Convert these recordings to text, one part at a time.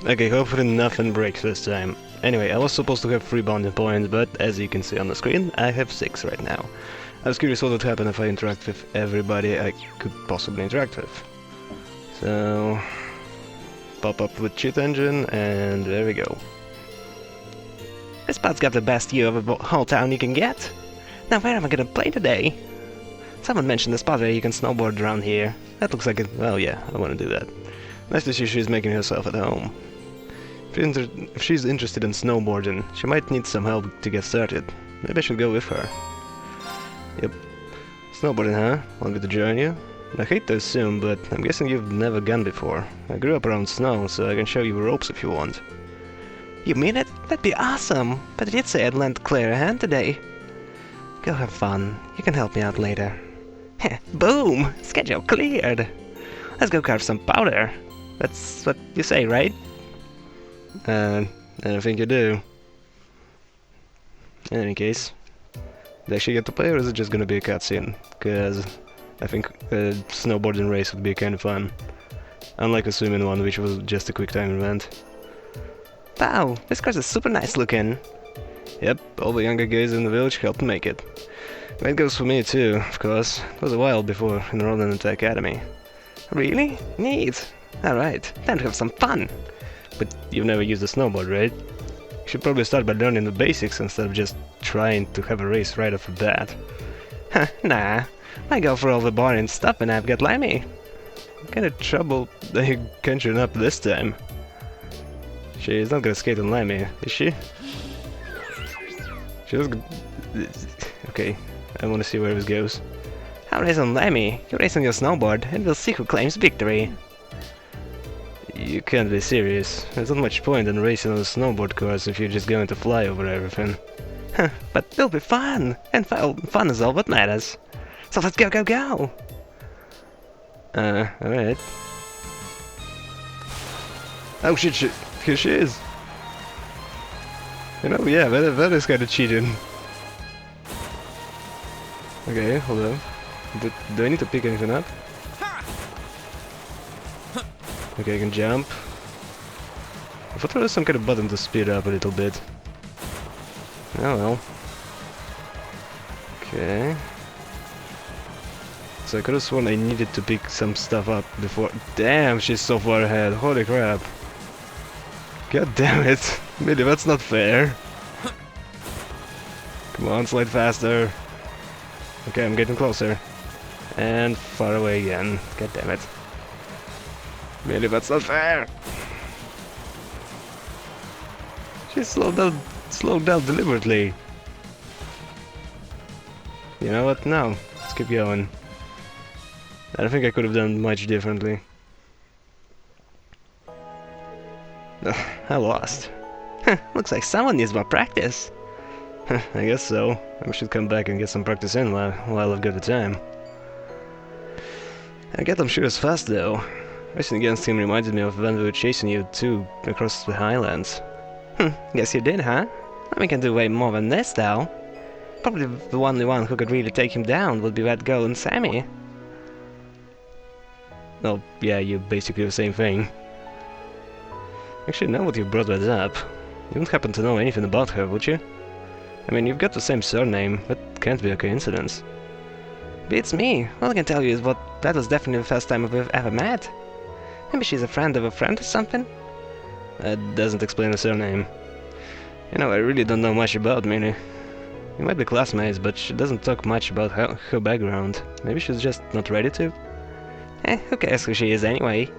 Okay, hopefully nothing breaks this time. Anyway, I was supposed to have 3 bonding points, but as you can see on the screen, I have 6 right now. I was curious what would happen if I interact with everybody I could possibly interact with. So... pop up with cheat engine, and there we go. This spot's got the best view of the whole town you can get. Now where am I gonna play today? Someone mentioned the spot where you can snowboard around here. That looks like it. Well, yeah, I want to do that. Nice to see she's making herself at home. If she's interested in snowboarding, she might need some help to get started. Maybe I should go with her. Yep. Snowboarding, huh? Want me to join you? I hate to assume, but I'm guessing you've never gone before. I grew up around snow, so I can show you the ropes if you want. You mean it? That'd be awesome! But I did say I'd lend Claire a hand today. Go have fun. You can help me out later. Heh, boom! Schedule cleared! Let's go carve some powder. That's what you say, right? I don't think you do. In any case, do I actually get to play, or is it just gonna be a cutscene? Because I think a snowboarding race would be kind of fun. Unlike a swimming one, which was just a quick time event. Wow, this course is super nice looking. Yep, all the younger guys in the village helped make it. That goes for me too, of course. It was a while before enrolling into academy. Really? Neat. Alright, time to have some fun. But you've never used a snowboard, right? You should probably start by learning the basics instead of just trying to have a race right off the bat. Huh, nah. I go for all the boring stuff and I've got Lemmy. What kind of trouble are you conjuring up this time? She's not gonna skate on Lemmy, is she? She's okay, I wanna see where this goes. I'll race on Lemmy. You race on your snowboard and we'll see who claims victory. You can't be serious. There's not much point in racing on a snowboard course if you're just going to fly over everything. Huh, but it'll be fun! And fun is all that matters. So let's go, go, go! Alright. Oh shit, here she is! You know, yeah, that is kind of cheating. Okay, hold on. Do I need to pick anything up? Okay, I can jump. I thought there was some kind of button to speed up a little bit. Oh well. Okay. So I could have sworn I needed to pick some stuff up before. Damn, she's so far ahead. Holy crap. God damn it. Millie, that's not fair. Come on, slide faster. Okay, I'm getting closer. And far away again. God damn it. Millie, that's not fair. She slowed down deliberately. You know what? No. Let's keep going. I don't think I could have done much differently. Ugh, I lost. Looks like someone needs more practice. I guess so. I should come back and get some practice in while I've got the time. I get them sure as fast though. Racing against him reminded me of when we were chasing you two across the highlands. Guess you did, huh? We can do way more than this though. Probably the only one who could really take him down would be that girl and Sammy. Well, yeah, you're basically the same thing. Actually, now that you brought that up, you don't happen to know anything about her, would you? I mean, you've got the same surname, that can't be a coincidence. Beats me. All I can tell you is that was definitely the first time we've ever met. Maybe she's a friend of a friend or something? That doesn't explain the surname. You know, I really don't know much about Minnie. We might be classmates, but she doesn't talk much about her background. Maybe she's just not ready to? Who cares who she is anyway?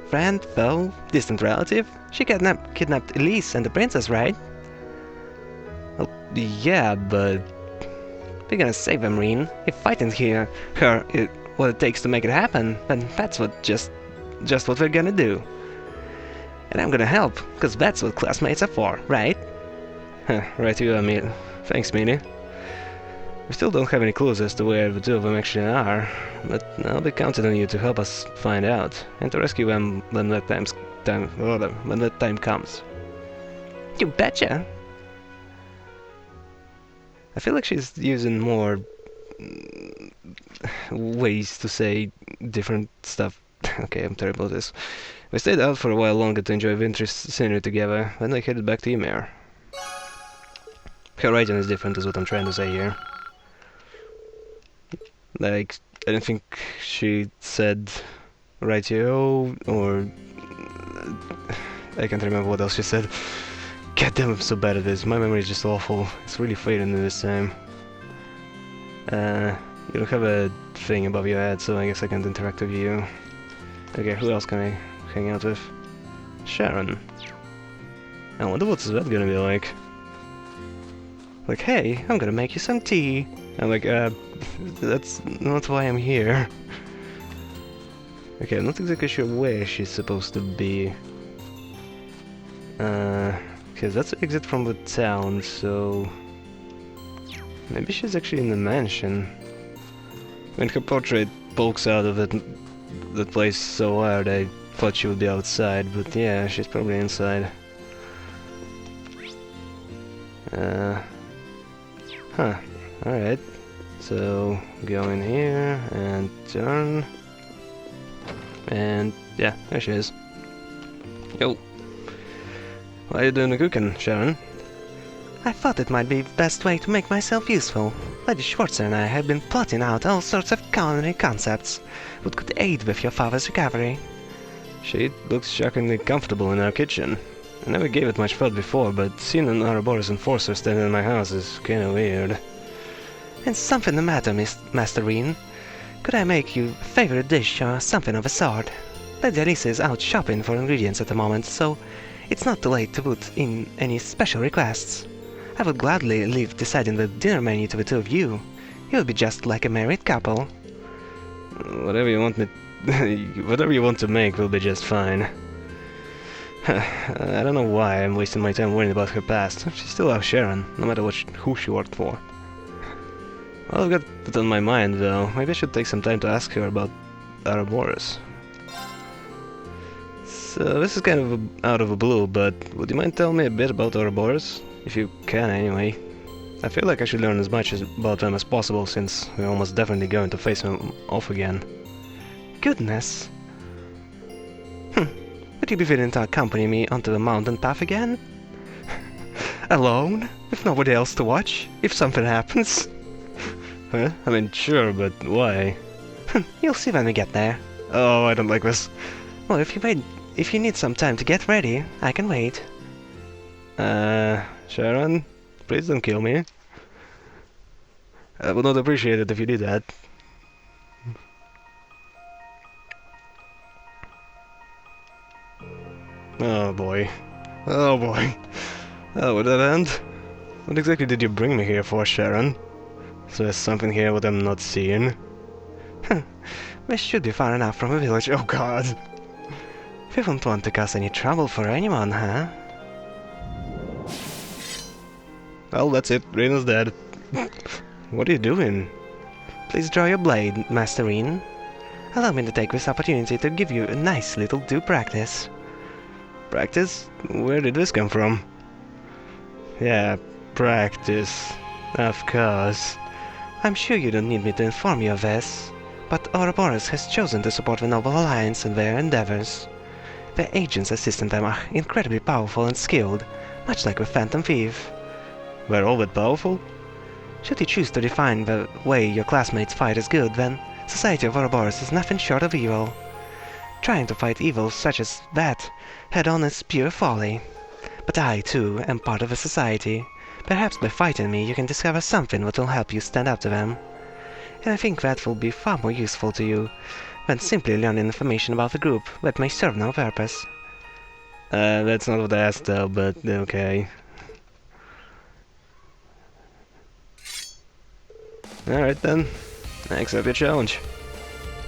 Friend, foe, distant relative? She kidnapped Elise and the princess, right? Well, yeah, but... We're gonna save them, Reen. If fighting her is what it takes to make it happen, then that's just what we're gonna do. And I'm gonna help, because that's what classmates are for, right? Right you are, Minnie. Thanks, Minnie. We still don't have any clues as to where the two of them actually are, but I'll be counting on you to help us find out, and to rescue them when that time comes. You betcha! I feel like she's using more ways to say different stuff. Okay, I'm terrible at this. We stayed out for a while longer to enjoy winter scenery together, then I headed back to Ymir. Her writing is different is what I'm trying to say here. Like, I don't think she said rightio, or I can't remember what else she said. God damn, I'm so bad at this. My memory is just awful. It's really fading this time. You don't have a thing above your head, so I guess I can't interact with you. Okay, who else can I hang out with? Sharon. I wonder what's that gonna be like. Like, hey, I'm gonna make you some tea. I'm like, that's not why I'm here. Okay, I'm not exactly sure where she's supposed to be. Because that's the exit from the town, so... maybe she's actually in the mansion. When her portrait pokes out of that place so hard, I thought she would be outside, but yeah, she's probably inside. Huh, alright. So, go in here, and turn. And, yeah, there she is. Yo. Why are you doing the cooking, Sharon? I thought it might be the best way to make myself useful. Lady Schwarzer and I have been plotting out all sorts of culinary concepts that could aid with your father's recovery. She looks shockingly comfortable in our kitchen. I never gave it much thought before, but seeing an Ouroboros enforcer standing in my house is kinda weird. Is something the matter, Master Reen? Could I make you a favorite dish or something of the sort? Lady Arisa is out shopping for ingredients at the moment, so it's not too late to put in any special requests. I would gladly leave deciding the dinner menu to the two of you. You'll be just like a married couple. Whatever you want me... whatever you want to make will be just fine. I don't know why I'm wasting my time worrying about her past. She's still our Sharon, no matter who she worked for. Well, I've got it on my mind, though. Maybe I should take some time to ask her about Ouroboros. So, this is kind of out of the blue, but would you mind telling me a bit about Ouroboros? If you can, anyway. I feel like I should learn as much about them as possible, since we're almost definitely going to face them off again. Goodness. Would you be willing to accompany me onto the mountain path again? Alone? With nobody else to watch? If something happens? Huh? I mean, sure, but why? You'll see when we get there. Oh, I don't like this. Well, if you need some time to get ready, I can wait. Sharon, please don't kill me. I would not appreciate it if you did that. Oh boy. Oh boy. Oh, would that end? What exactly did you bring me here for, Sharon? So there's something here what I'm not seeing? We should be far enough from the village. Oh god. We won't want to cause any trouble for anyone, huh? Well, that's it. Reen's dead. What are you doing? Please draw your blade, Master Reen. Allow me to take this opportunity to give you a nice little practice. Practice? Where did this come from? Yeah, practice. Of course. I'm sure you don't need me to inform you of this, but Ouroboros has chosen to support the Noble Alliance in their endeavors. Their agents assisting them are incredibly powerful and skilled, much like the Phantom Thief. They're all that powerful? Should you choose to define the way your classmates fight as good, then Society of Ouroboros is nothing short of evil. Trying to fight evil such as that head-on is pure folly. But I, too, am part of a society. Perhaps by fighting me you can discover something that will help you stand up to them. And I think that will be far more useful to you than simply learning information about the group that may serve no purpose. That's not what I asked though, but okay. Alright then. I accept your challenge.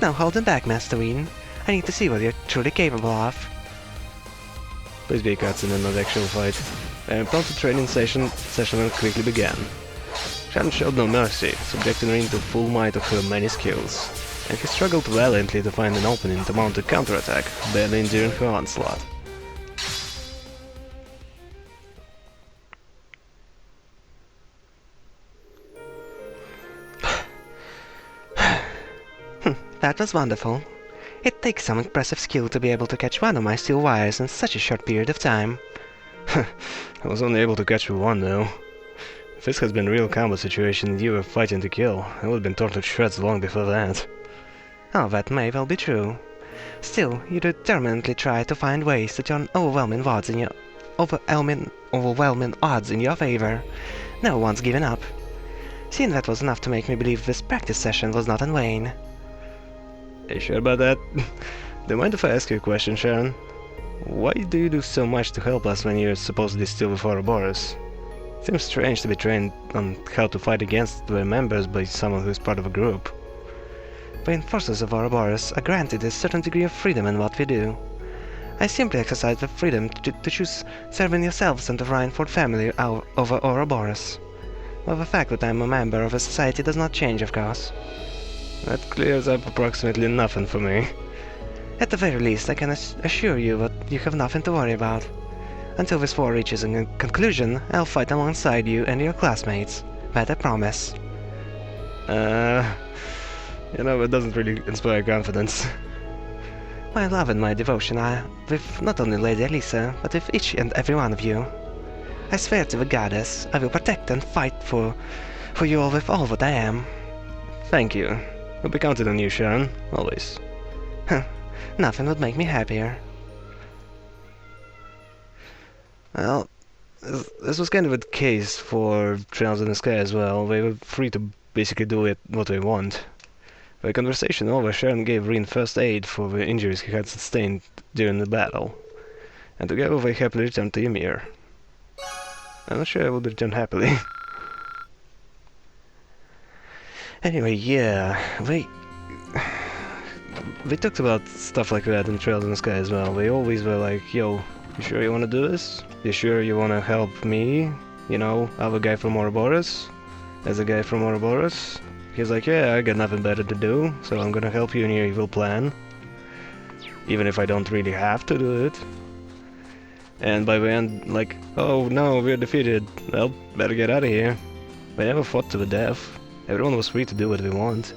Now hold them back, Master Reen. I need to see what you're truly capable of. Please be a cutscene and not actual fight. The impromptu training session quickly began. Sharon showed no mercy, subjecting Reen to the full might of her many skills, and he struggled valiantly to find an opening to mount a counterattack, barely enduring her onslaught. That was wonderful. It takes some impressive skill to be able to catch one of my steel wires in such a short period of time. I was only able to catch one, though. If this has been a real combat situation and you were fighting to kill, I would have been torn to shreds long before that. Oh, that may well be true. Still, you determinedly try to find ways to turn overwhelming odds in your favor. Never once given up. Seeing that was enough to make me believe this practice session was not in vain. Are you sure about that? Do you mind if I ask you a question, Sharon? Why do you do so much to help us when you're supposedly still with Ouroboros? Seems strange to be trained on how to fight against the members by someone who's part of a group. The enforcers of Ouroboros are granted a certain degree of freedom in what we do. I simply exercise the freedom to choose serving yourselves and the Rhineford family over Ouroboros. Well, the fact that I'm a member of a society does not change, of course. That clears up approximately nothing for me. At the very least, I can assure you that you have nothing to worry about. Until this war reaches a conclusion, I'll fight alongside you and your classmates. That I promise. You know, it doesn't really inspire confidence. My love and my devotion are with not only Lady Elisa, but with each and every one of you. I swear to the goddess, I will protect and fight for you all with all that I am. Thank you. We'll be counted on you, Sharon. Always. Nothing would make me happier. Well, this was kind of a case for Trails in the Sky as well. They were free to basically do what they want. The conversation over, Sharon gave Rin first aid for the injuries he had sustained during the battle, and together they happily returned to Ymir. I'm not sure I would return happily. Anyway, yeah, they talked about stuff like that in Trails in the Sky as well. They always were like, yo, you sure you want to do this? You sure you want to help me? You know, I'm a guy from Ouroboros. As a guy from Ouroboros. He's like, yeah, I got nothing better to do, so I'm gonna help you in your evil plan. Even if I don't really have to do it. And by the end, like, oh no, we're defeated. Well, better get out of here. They never fought to the death. Everyone was free to do what they want.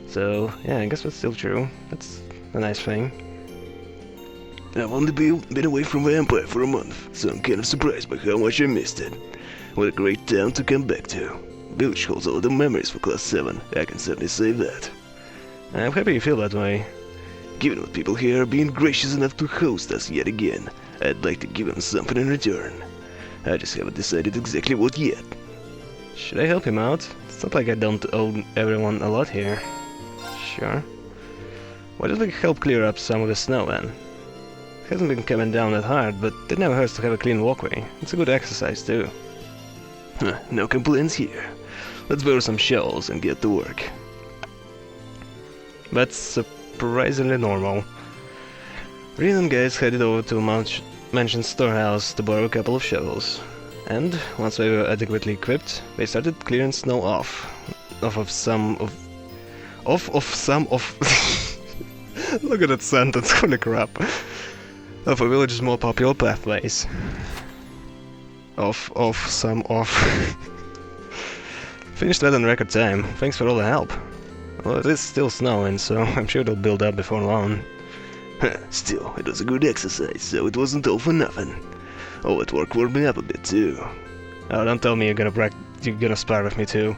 So, yeah, I guess that's still true. That's a nice thing. I've only been away from the Empire for a month, so I'm kind of surprised by how much I missed it. What a great town to come back to. Village holds all the memories for Class 7, I can certainly say that. I'm happy you feel that way. Given what people here are being gracious enough to host us yet again, I'd like to give them something in return. I just haven't decided exactly what yet. Should I help him out? It's not like I don't owe everyone a lot here. Sure. Why don't we help clear up some of the snow then? It hasn't been coming down that hard, but it never hurts to have a clean walkway. It's a good exercise too. No complaints here. Let's borrow some shovels and get to work. That's surprisingly normal. Rin and guys headed over to Mansion's storehouse to borrow a couple of shovels. And, once they were adequately equipped, they started clearing snow off of some of... Look at that sentence, holy crap. Of a village's more popular pathways. Finished that in record time. Thanks for all the help. Well, it is still snowing, so I'm sure it'll build up before long. Still, it was a good exercise, so it wasn't all for nothing. Oh, that work warmed me up a bit too. Oh, don't tell me you're gonna spar with me too.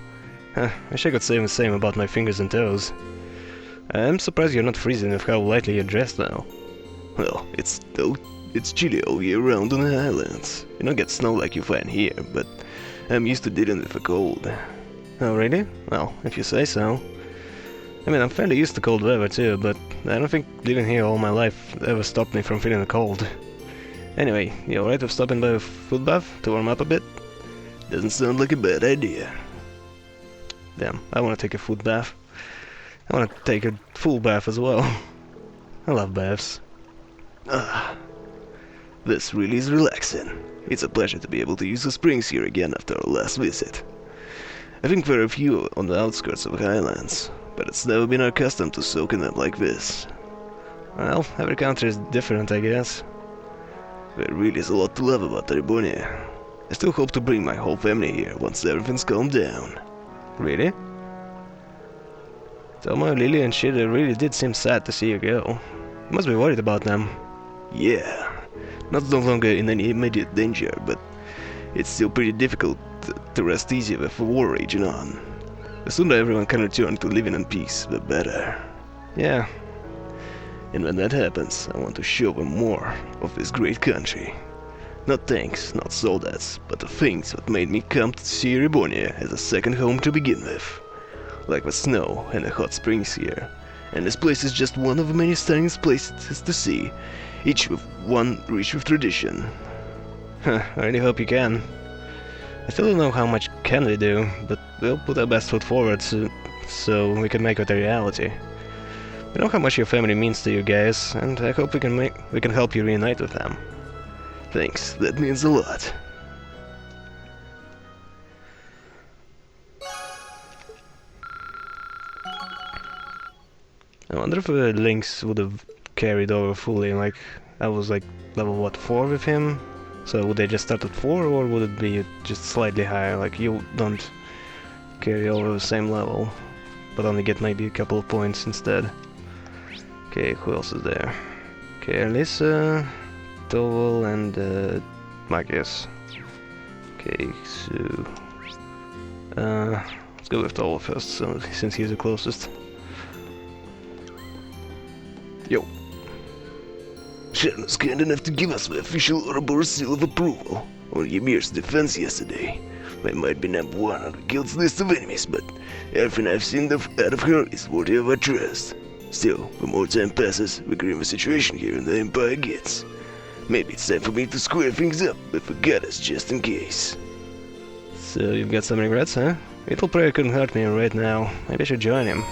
Wish I could say the same about my fingers and toes. I'm surprised you're not freezing with how lightly you're dressed now. Well, it's chilly all year round on the highlands. You don't get snow like you find here, but I'm used to dealing with the cold. Oh, really? Well, if you say so. I mean, I'm fairly used to cold weather too, but I don't think living here all my life ever stopped me from feeling the cold. Anyway, you alright with stopping by a foot bath to warm up a bit? Doesn't sound like a bad idea. Damn, I want to take a foot bath. I want to take a full bath as well. I love baths. This really is relaxing. It's a pleasure to be able to use the springs here again after our last visit. I think there are a few on the outskirts of the highlands, but it's never been our custom to soak in them like this. Well, every country is different, I guess. There really is a lot to love about Terebonia. I still hope to bring my whole family here once everything's calmed down. Really? Thelma, Lily, and Shida really did seem sad to see you go. You must be worried about them. Yeah, not no longer in any immediate danger, but it's still pretty difficult to rest easy with a war raging on. The sooner everyone can return to living in peace, the better. Yeah, And when that happens, I want to show them more of this great country. Not tanks, not soldiers, but the things that made me come to see Ribonia as a second home to begin with. Like the snow and the hot springs here. And this place is just one of the many stunning places to see, each with one rich with tradition. I really hope you can. I still don't know how much can we do, but we'll put our best foot forward so we can make it a reality. We know how much your family means to you guys, and I hope we can help you reunite with them. Thanks, that means a lot. I wonder if the links would have carried over fully, like I was like level what, 4 with him? So would they just start at 4 or would it be just slightly higher, like you don't carry over the same level, but only get maybe a couple of points instead? Okay, who else is there? Okay, Alyssa, Dowell, and Marcus. Okay, so let's go with Dowell first, so, since he's the closest. Yo. Sharon was kind enough to give us the official Ouroboros seal of approval on Ymir's defense yesterday. I might be number 1 on the guild's list of enemies, but everything I've seen out of her is worthy of our trust. Still, the more time passes, the grimmer situation here in the Empire gets. Maybe it's time for me to square things up with the goddess just in case. So you've got some regrets, huh? Little Prayer couldn't hurt me right now. Maybe I should join him.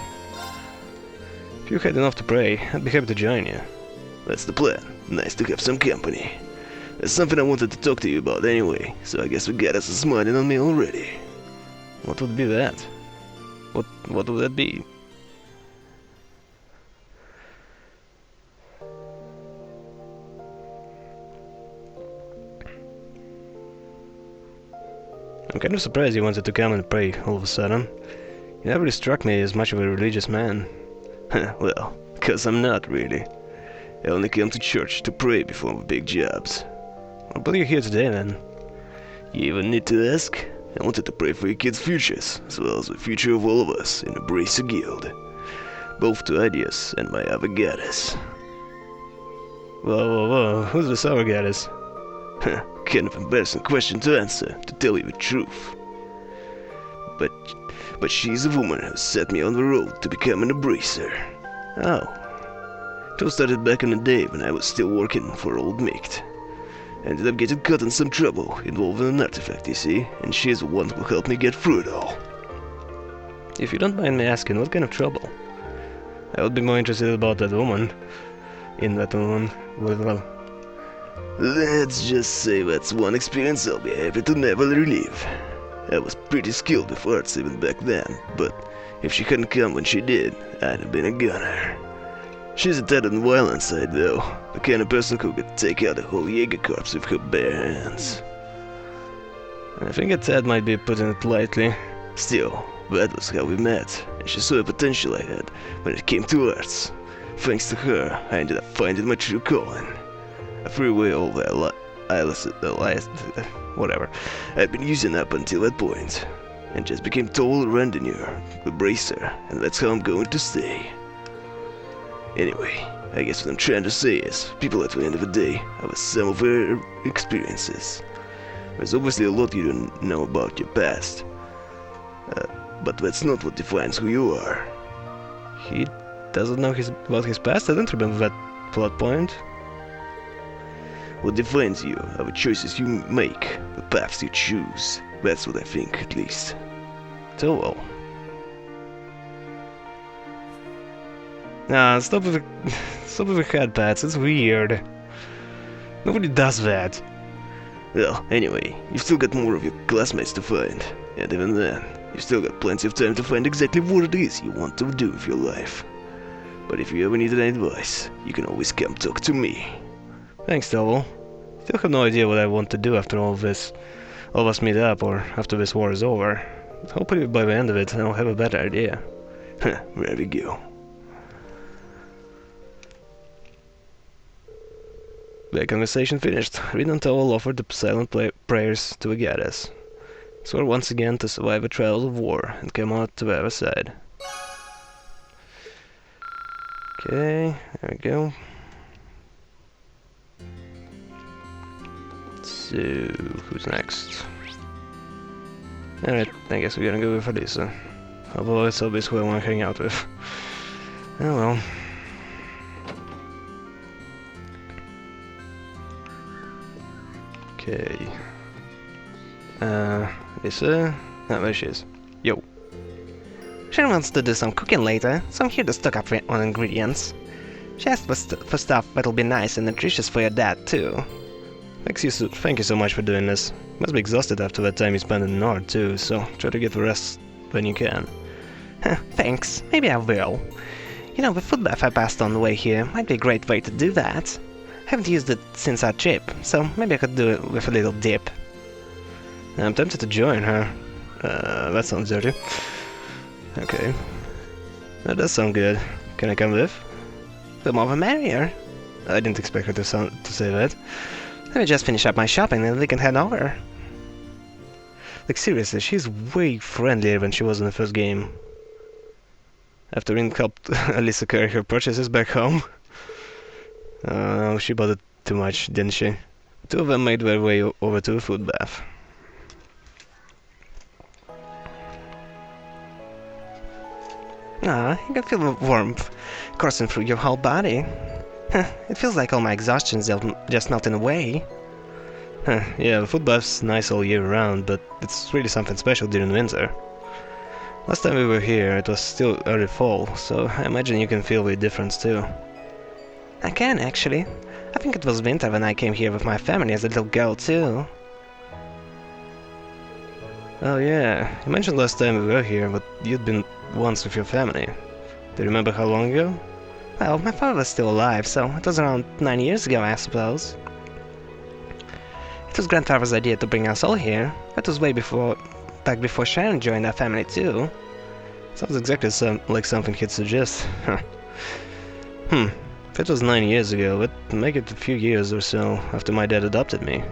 If you had enough to pray, I'd be happy to join you. That's the plan. Nice to have some company. There's something I wanted to talk to you about anyway, so I guess the goddess is smiling on me already. What would be that? What would that be? I'm kind of surprised you wanted to come and pray all of a sudden. You never really struck me as much of a religious man. Well, 'cause I'm not really. I only come to church to pray before the big jobs. What brought you here today, then? You even need to ask? I wanted to pray for your kids' futures, as well as the future of all of us in the Bracer Guild. Both to Ideas and my other goddess. Whoa, who's this other goddess? Kind of embarrassing question to answer, to tell you the truth. But she's a woman who set me on the road to becoming a bracer. Oh. It all started back in the day when I was still working for Old Micht. I ended up getting caught in some trouble involving an artifact, you see, and she's the one who helped me get through it all. If you don't mind me asking, what kind of trouble? I would be more interested about that woman. Well, let's just say that's one experience I'll be happy to never relive. I was pretty skilled with arts even back then, but if she hadn't come when she did, I'd have been a gunner. She's a tad on the violent side though, the kind of person who could take out a whole Jaeger corps with her bare hands. I think a tad might be putting it lightly. Still, that was how we met, and she saw the potential I had when it came to arts. Thanks to her, I ended up finding my true calling. I threw away all the whatever I'd been using up until that point, and just became Toll Randinure, the bracer, and that's how I'm going to stay. Anyway, I guess what I'm trying to say is, people at the end of the day have some of their experiences. There's obviously a lot you don't know about your past, but that's not what defines who you are. He doesn't know about his past? I don't remember that plot point. What defines you are the choices you make, the paths you choose. That's what I think, at least. So well. Nah, stop with the head pats, it's weird. Nobody does that. Well, anyway, you've still got more of your classmates to find, and even then, you've still got plenty of time to find exactly what it is you want to do with your life. But if you ever need any advice, you can always come talk to me. Thanks, Double. Still have no idea what I want to do after all of us meet up, or after this war is over. But hopefully by the end of it, I'll have a better idea. There we go. The conversation finished. Reed and Towel offered the silent prayers to the goddess. Swore once again to survive the trials of war and come out to the other side. Okay, there we go. So, who's next? Alright, I guess we're gonna go with Alisa. Although it's obvious who I want to hang out with. Oh well. Okay. Alisa? Oh, there she is. Yo. She wants to do some cooking later, so I'm here to stock up on ingredients. She asked for stuff that'll be nice and nutritious for your dad, too. Thank you so much for doing this. Must be exhausted after that time you spent in the north too, so try to get the rest when you can. Thanks, maybe I will. You know, the food bath I passed on the way here might be a great way to do that. Haven't used it since our trip, so maybe I could do it with a little dip. I'm tempted to join her. That sounds dirty. Okay. That does sound good. Can I come with? The more the merrier. I didn't expect her to say that. Let me just finish up my shopping and we can head over. Like seriously, she's way friendlier than she was in the first game. After Rin helped Alisa carry her purchases back home. She bought it too much, didn't she? The two of them made their way over to a food bath. You can feel the warmth coursing through your whole body. It feels like all my exhaustion's just melting away. Yeah, the food bath's nice all year round, but it's really something special during winter. Last time we were here, it was still early fall, so I imagine you can feel the difference too. I can, actually. I think it was winter when I came here with my family as a little girl, too. Oh yeah, you mentioned last time we were here, but you'd been once with your family. Do you remember how long ago? Well, my father was still alive, so it was around 9 years ago, I suppose. It was grandfather's idea to bring us all here. That was back before Sharon joined our family too. Sounds exactly like something he'd suggest. If it was 9 years ago, that'd make it a few years or so after my dad adopted me.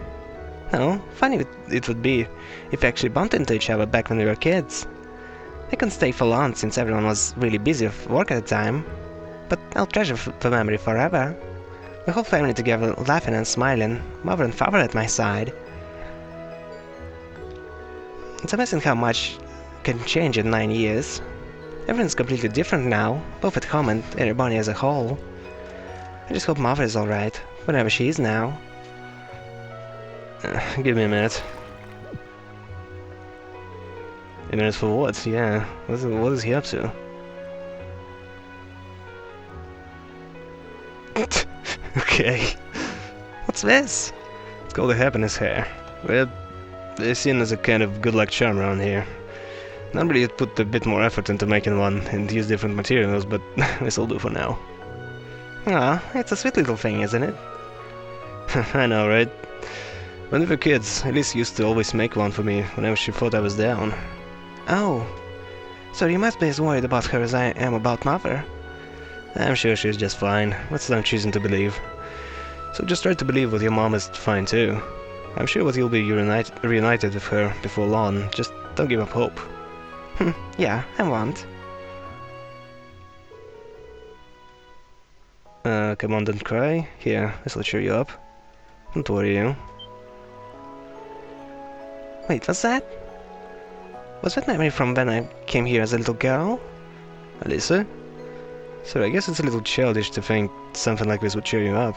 Oh, funny it would be if we actually bumped into each other back when we were kids. I couldn't stay for long since everyone was really busy with work at the time. But I'll treasure the memory forever. The whole family together, laughing and smiling, mother and father at my side. It's amazing how much can change in 9 years. Everyone's completely different now, both at home and everybody as a whole. I just hope mother is alright, wherever she is now. Give me a minute. A minute for what? Yeah, what is he up to? Okay. What's this? It's called the happiness hair. Well, it's seen as a kind of good luck charm around here. Normally you'd put a bit more effort into making one and use different materials, but this'll do for now. It's a sweet little thing, isn't it? I know, right? When we were kids, Elise used to always make one for me whenever she thought I was down. Oh, so you must be as worried about her as I am about mother. I'm sure she's just fine. That's what I'm choosing to believe. So just try to believe that your mom is fine too. I'm sure that you'll be reunited with her before long. Just don't give up hope. Yeah, I won't. Come on, don't cry. Here, this'll cheer you up. Don't worry, you. Wait, what's that? Was that memory from when I came here as a little girl? Alisa? So I guess it's a little childish to think something like this would cheer you up.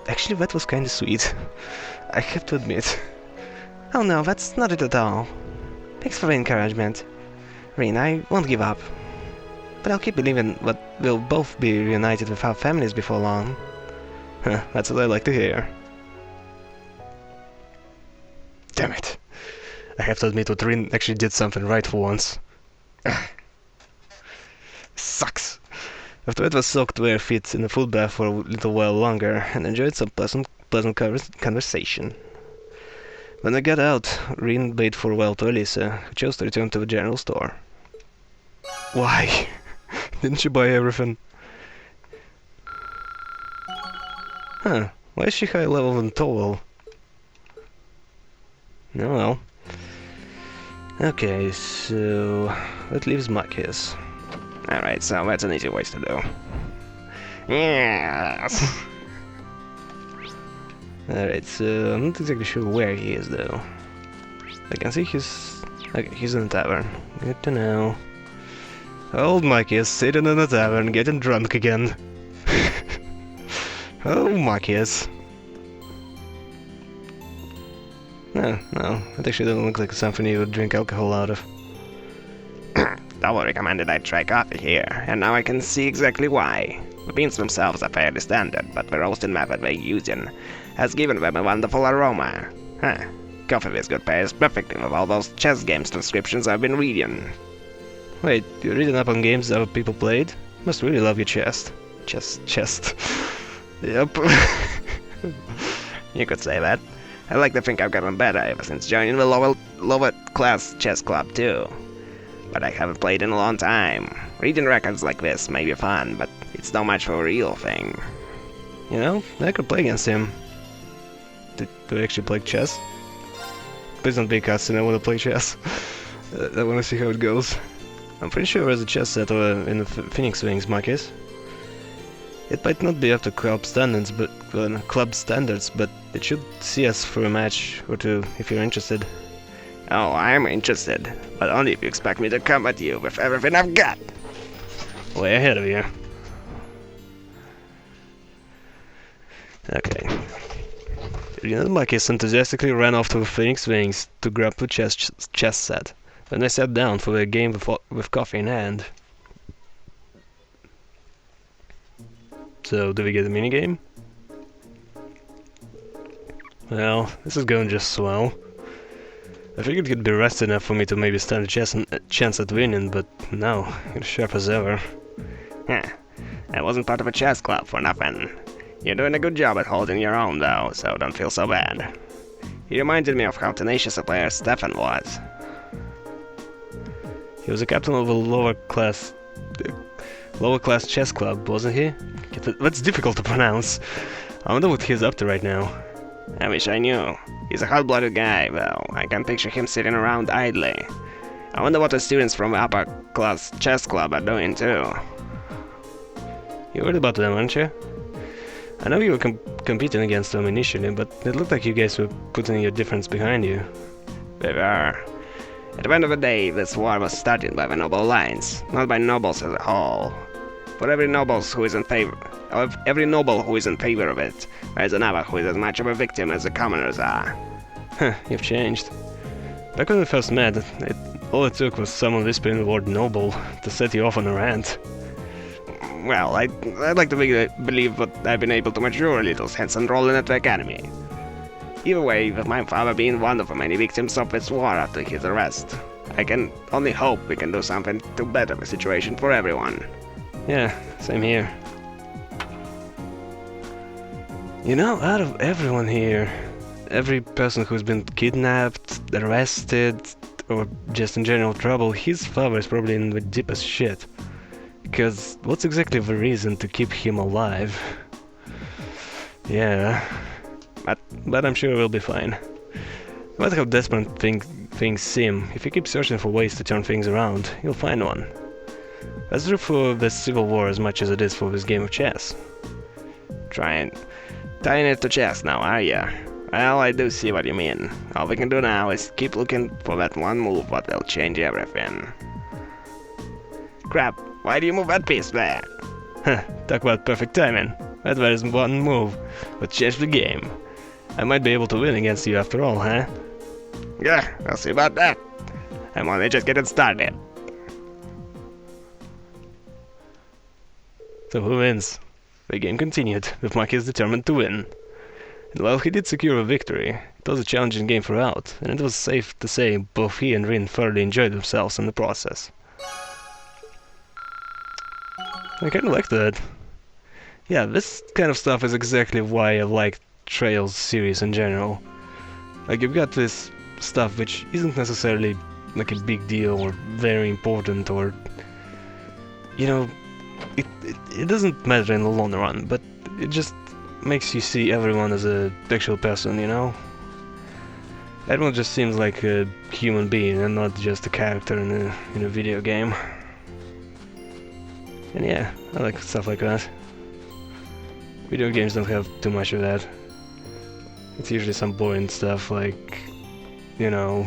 Actually, that was kinda sweet. I have to admit. Oh no, that's not it at all. Thanks for the encouragement. Rin, I won't give up. But I'll keep believing that we'll both be reunited with our families before long. That's what I like to hear. Damn it. I have to admit that Rin actually did something right for once. Sucks. After it was soaked bare feet in the food bath for a little while longer and enjoyed some pleasant conversation. When I got out, Rin bade farewell to Elisa, who chose to return to the general store. Why? Didn't you buy everything? Huh, why is she high level than Towel? Oh well. Okay, so that leaves Marcus. Alright, so that's an easy way to do. Yes! Alright, so I'm not exactly sure where he is though. I can see he's... Okay, he's in the tavern. Good to know. Old Marcus sitting in the tavern getting drunk again. Oh, Marcus. No, that actually doesn't look like something you would drink alcohol out of. Double recommended I try coffee here, and now I can see exactly why. The beans themselves are fairly standard, but the roasting method they're using has given them a wonderful aroma. Huh. Coffee with good pairs perfectly with all those chess games descriptions I've been reading. Wait, you're reading up on games that other people played? Must really love your chest. Chest. Yep. You could say that. I like to think I've gotten better ever since joining the lower class chess club too. But I haven't played in a long time. Reading records like this may be fun, but it's not much for a real thing. You know, I could play against him. Do you actually play chess? Please don't be a cussing, I want to play chess. I want to see how it goes. I'm pretty sure there's a chess set in the Phoenix Wings, Marcus. It might not be up to club standards, but it should see us for a match or two if you're interested. Oh, I'm interested, but only if you expect me to come at you with everything I've got. Way ahead of you. Okay. You know, Marcus enthusiastically ran off to the Phoenix Wings to grab the chess set. Then they sat down for a game with coffee in hand. So, do we get a minigame? Well, this is going just swell. I figured you'd be rested enough for me to maybe stand a chance at winning, but no, you're sharp as ever. Huh. I wasn't part of a chess club for nothing. You're doing a good job at holding your own though, so don't feel so bad. He reminded me of how tenacious a player Stefan was. He was a captain of a lower class chess club, wasn't he? That's difficult to pronounce. I wonder what he's up to right now. I wish I knew. He's a hot-blooded guy, though. I can picture him sitting around idly. I wonder what the students from the upper class chess club are doing too. You heard about them, aren't you? I know you were competing against them initially, but it looked like you guys were putting your difference behind you. They were. At the end of the day, this war was started by the noble lines, not by nobles as a whole. For every noble who is in favor of it, there is another who is as much of a victim as the commoners are. Huh, you've changed. Back when we first met, all it took was someone whispering the word noble to set you off on a rant. Well, I'd like to believe that I've been able to mature a little since enrolling at the academy. Either way, with my father being one of the many victims of this war after his arrest, I can only hope we can do something to better the situation for everyone. Yeah, same here. You know, out of everyone here, every person who's been kidnapped, arrested, or just in general trouble, his father is probably in the deepest shit. Because what's exactly the reason to keep him alive? Yeah, but I'm sure we'll be fine. No matter how desperate things seem, if you keep searching for ways to turn things around, you'll find one. That's true for the Civil War as much as it is for this game of chess. Tying it to chess now, are ya? Well, I do see what you mean. All we can do now is keep looking for that one move that will change everything. Crap, why do you move that piece there? Huh, talk about perfect timing. That was one move, but changed the game. I might be able to win against you after all, huh? Yeah, we'll see about that. I'm only just getting started. So who wins? The game continued, with Marcus determined to win. And while he did secure a victory, it was a challenging game throughout, and it was safe to say both he and Rin thoroughly enjoyed themselves in the process. I kinda like that. Yeah, this kind of stuff is exactly why I like Trails series in general. Like, you've got this stuff which isn't necessarily like a big deal or very important or you know, it doesn't matter in the long run, but it just makes you see everyone as a actual person, you know? Everyone just seems like a human being and not just a character in a video game. And yeah, I like stuff like that. Video games don't have too much of that. It's usually some boring stuff like, you know,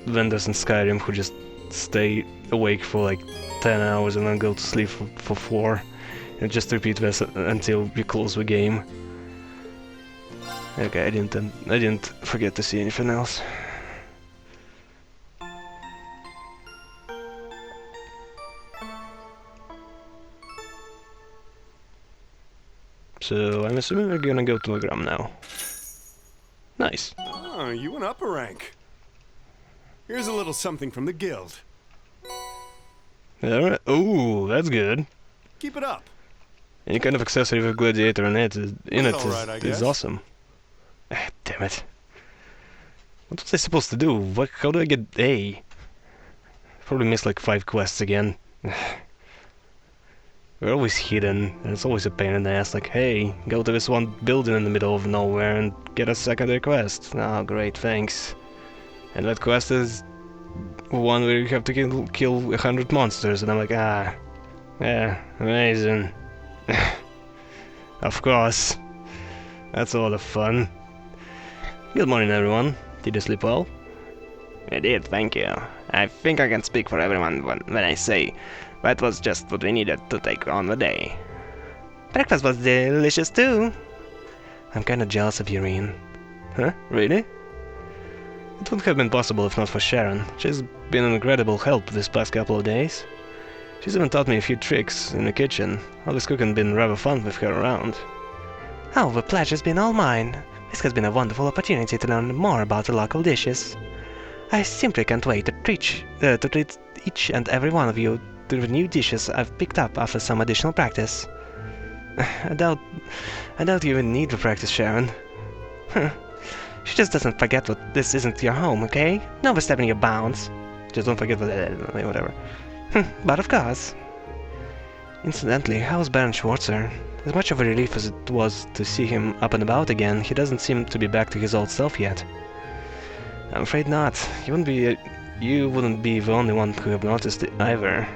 vendors in Skyrim who just stay awake for like 10 hours and then go to sleep for 4 and just repeat this until you close the game. Okay, I didn't forget to see anything else. So I'm assuming we're gonna go to Wagram now. Nice. Oh, you went up a rank. Here's a little something from the guild. Alright. Ooh, that's good. Keep it up. Any kind of accessory with gladiator in it Alright, is awesome. Ah, damn it. What was I supposed to do? How do I get A? Probably missed like 5 quests again. We're always hidden, and it's always a pain in the ass, like, hey, go to this one building in the middle of nowhere and get a secondary quest. Oh, great, thanks. And that quest is one where you have to kill 100 monsters, and I'm like, ah, yeah, amazing. Of course. That's a lot of fun. Good morning, everyone. Did you sleep well? I did, thank you. I think I can speak for everyone when I say that was just what we needed to take on the day. Breakfast was delicious too. I'm kinda jealous of you, Reen. Huh? Really? It wouldn't have been possible if not for Sharon. She's been an incredible help this past couple of days. She's even taught me a few tricks in the kitchen. All this cooking been rather fun with her around. Oh, the pleasure's been all mine. This has been a wonderful opportunity to learn more about the local dishes. I simply can't wait to treat each and every one of you to the new dishes I've picked up after some additional practice. I doubt you even need the practice, Sharon. She just doesn't forget that this isn't your home, okay? No overstepping your bounds. Just don't forget whatever. But of course. Incidentally, how's Baron Schwarzer? As much of a relief as it was to see him up and about again, he doesn't seem to be back to his old self yet. I'm afraid not. You wouldn't be the only one who have noticed it either.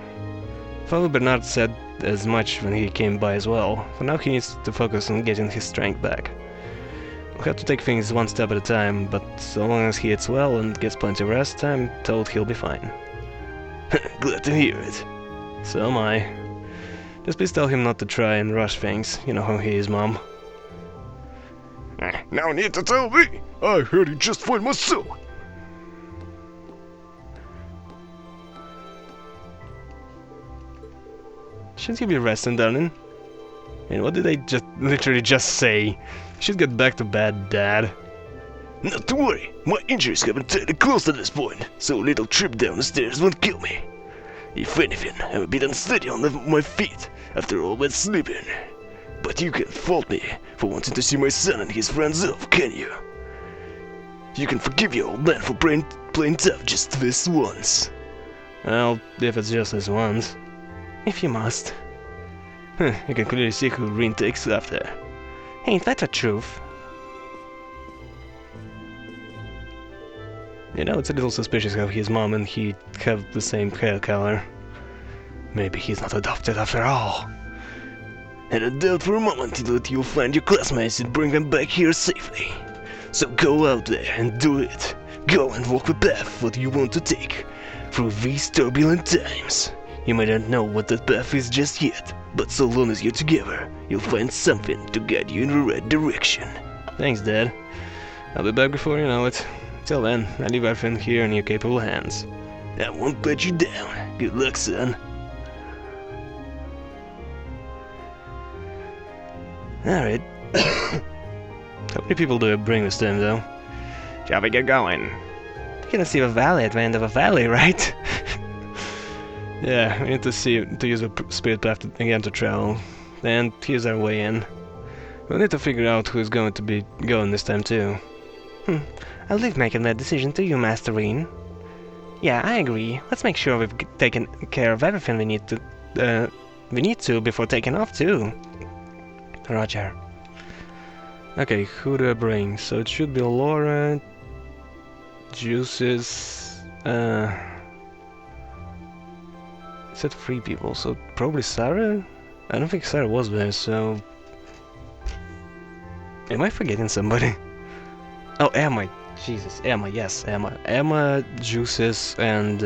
Father Bernard said as much when he came by as well. For now he needs to focus on getting his strength back. We'll have to take things one step at a time, but so long as he eats well and gets plenty of rest, I'm told he'll be fine. Glad to hear it. So am I. Just please tell him not to try and rush things. You know how he is, Mom. No need to tell me! I heard he just found my soul! Shouldn't you be resting, darling? And what did I literally just say? You should get back to bed, Dad. Not to worry, my injuries have entirely closed at this point, so a little trip down the stairs won't kill me. If anything, I'm a bit unsteady on my feet after all that sleeping. But you can't fault me for wanting to see my son and his friends off, can you? You can forgive your old man for playing tough just this once. Well, if it's just this once. If you must. You can clearly see who Reen takes after. Ain't that the truth? You know, it's a little suspicious how his mom and he have the same hair color. Maybe he's not adopted after all. And I doubt for a moment that you'll find your classmates and bring them back here safely. So go out there and do it. Go and walk the path that you want to take through these turbulent times. You may not know what that path is just yet, but so long as you're together, you'll find something to guide you in the right direction. Thanks, Dad. I'll be back before you know it. Till then, I leave everything here in your capable hands. I won't let you down. Good luck, son. Alright. How many people do I bring this time, though? Shall we get going? You're gonna see the valley at the end of a valley, right? Yeah, we need to use the spirit path again to travel. And here's our way in. We'll need to figure out who's going to be going this time, too. I'll leave making that decision to you, Master Reen. Yeah, I agree. Let's make sure we've taken care of everything we need to we need to before taking off too. Roger. Okay, who do I bring? So it should be Laura, Juices, said 3 people, so probably Sarah? I don't think Sarah was there, so... Am I forgetting somebody? Oh, Emma! Jesus, Emma, yes, Emma. Emma, Juices, and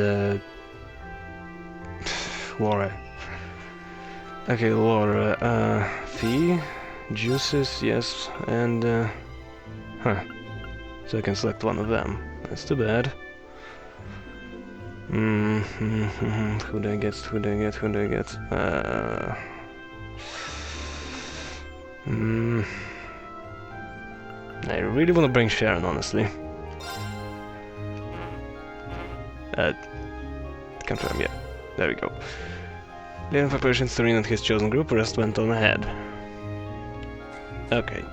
Laura. Okay, Laura, Fee, Juices, yes, and huh. So I can select one of them. That's too bad. Who do I get? Who do I get? Who do I get? I really want to bring Sharon, honestly. Confirm, yeah. There we go. Leaving preparations to Rin and his chosen group, rest went on ahead. Okay.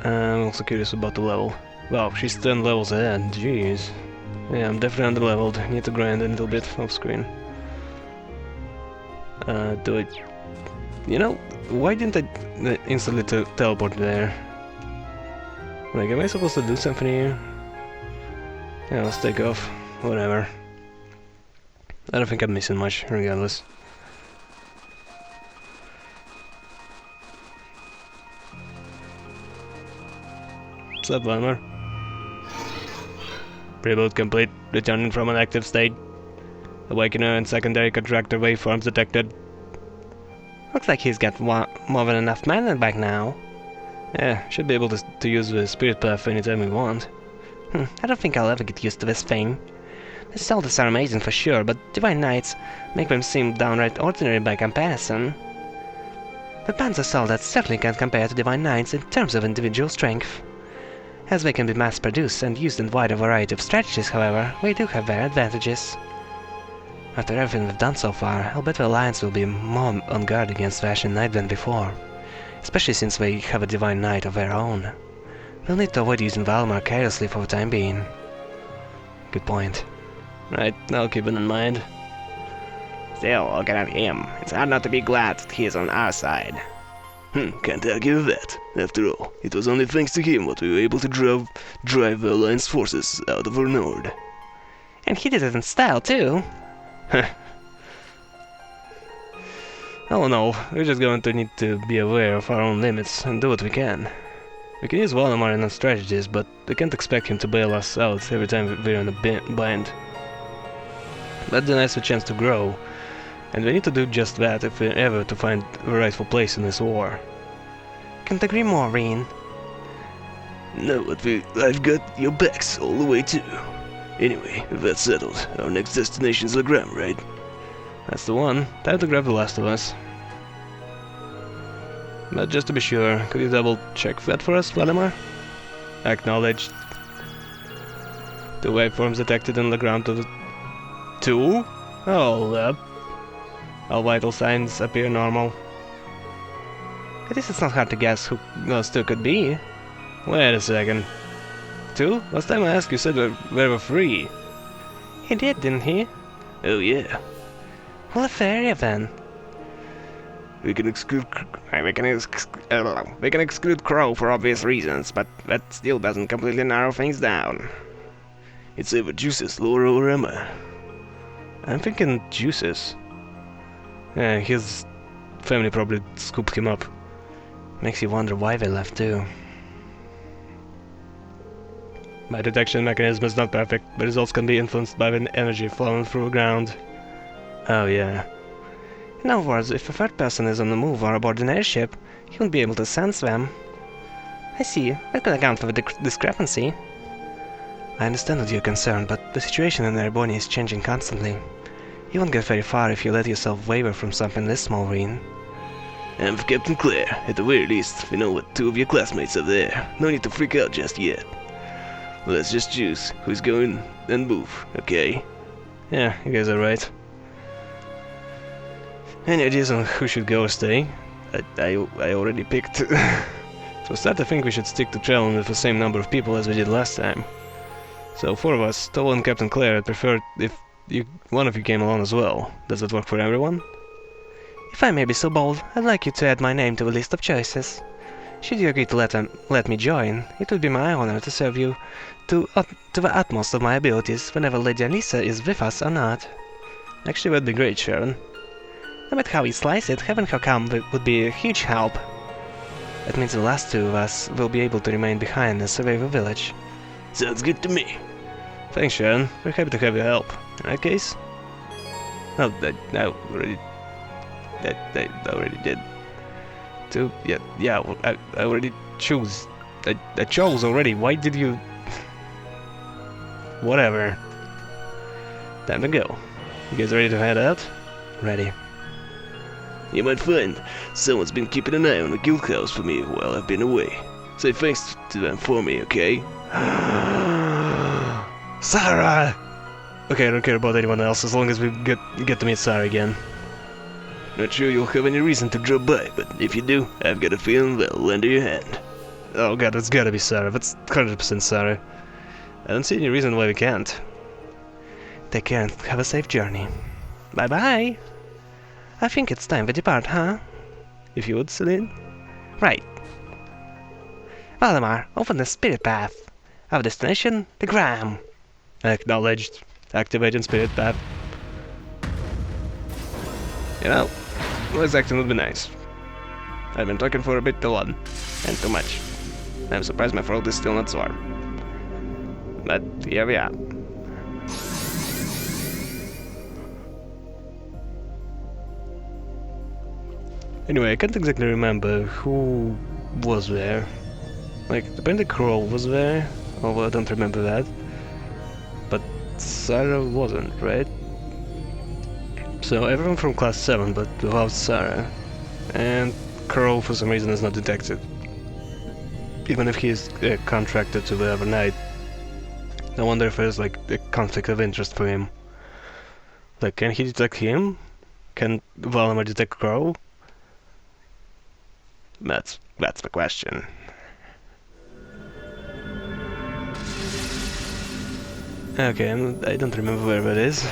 I'm also curious about the level. Wow, she's 10 levels ahead, jeez. Yeah, I'm definitely underleveled. Need to grind a little bit off screen. Do I... You know, why didn't I instantly teleport there? Like, am I supposed to do something here? Yeah, let's take off. Whatever. I don't think I'm missing much, regardless. What's up, Weimar? Reboot complete. Returning from an active state. Awakener and secondary contractor waveforms detected. Looks like he's got more than enough mana back now. Yeah, should be able to use the Spirit Path anytime we want. I don't think I'll ever get used to this thing. The soldiers are amazing for sure, but Divine Knights make them seem downright ordinary by comparison. The Panzer Soldates certainly can't compare to Divine Knights in terms of individual strength. As they can be mass-produced and used in a wider variety of strategies, however, we do have their advantages. After everything we've done so far, I'll bet the Alliance will be more on guard against the Ashen Knight than before, especially since they have a Divine Knight of their own. We'll need to avoid using Valmar carelessly for the time being. Good point. Right, I'll keep it in mind. Still, look at him. It's hard not to be glad that he is on our side. Can't argue with that. After all, it was only thanks to him that we were able to drive the Alliance forces out of our nord. And he did it in style, too. Oh no, we're just going to need to be aware of our own limits and do what we can. We can use Valimar in our strategies, but we can't expect him to bail us out every time we're in a bind. That denies a chance to grow, and we need to do just that if we're ever to find the rightful place in this war. Can't agree more, Rin. No, but I've got your backs all the way too. Anyway, with that settled, our next destination's Lagram, right? That's the one. Time to grab the last of us. But just to be sure, could you double check that for us, Vladimir? Acknowledged. 2 waveforms detected in the ground to the... 2? Hold up. All vital signs appear normal. At least it's not hard to guess who those 2 could be. Wait a second. 2? Last time I asked you said there were 3. He did, didn't he? Oh yeah. Well, a fair then. We can exclude Crow for obvious reasons, but that still doesn't completely narrow things down. It's either Juices, Laura, or Emma. I'm thinking Juices. Yeah, his family probably scooped him up. Makes you wonder why they left too. My detection mechanism is not perfect, but results can be influenced by the energy flowing through the ground. Oh yeah. In other words, if a third person is on the move or aboard an airship, he won't be able to sense them. I see. That could account for the discrepancy. I understand that you're concerned, but the situation in Ereboni is changing constantly. You won't get very far if you let yourself waver from something this small, Rin. And for Captain Claire, at the very least, we know what 2 of your classmates are there. No need to freak out just yet. Let's just choose who's going and move, okay? Yeah, you guys are right. Any ideas on who should go or stay? I already picked. So I start to think we should stick to traveling with the same number of people as we did last time. So 4 of us, Toll and Captain Claire, I'd prefer if one of you came along as well. Does it work for everyone? If I may be so bold, I'd like you to add my name to the list of choices. Should you agree to let me join, it would be my honor to serve you to the utmost of my abilities whenever Lady Alisa is with us or not. Actually, that'd be great, Sharon. No matter how you slice it, having her come would be a huge help. That means the last two of us will be able to remain behind and survey the village. Sounds good to me. Thanks, Sharon. We're happy to have your help. In that case... Oh, I already... I already did. I already choose. I chose already. Why did you... Whatever. Time to go. You guys ready to head out? Ready. You might find someone's been keeping an eye on the guild house for me while I've been away. Say thanks to them for me, okay? Sarah! Okay, I don't care about anyone else as long as we get to meet Sarah again. Not sure you'll have any reason to drop by, but if you do, I've got a feeling they'll lend you a hand. Oh god, it's gotta be Sarah. That's 100% Sarah. I don't see any reason why we can't. Take care and have a safe journey. Bye-bye! I think it's time to depart, huh? If you would, Celine? Right. Valdemar, open the spirit path. Our destination, the Gram. Acknowledged. Activating spirit path. You know, voice acting would be nice. I've been talking for a bit too long, and too much. I'm surprised my throat is still not sore. But here we are. Anyway, I can't exactly remember who was there. Like, apparently Kroll was there, although I don't remember that. But Sarah wasn't, right? So everyone from class 7, but without Sarah. And Kroll for some reason is not detected. Even if he's contracted to the Evernight. I wonder if there's like a conflict of interest for him. Like, can he detect him? Can Valdemar detect Kroll? That's the question. Okay, I don't remember where that is.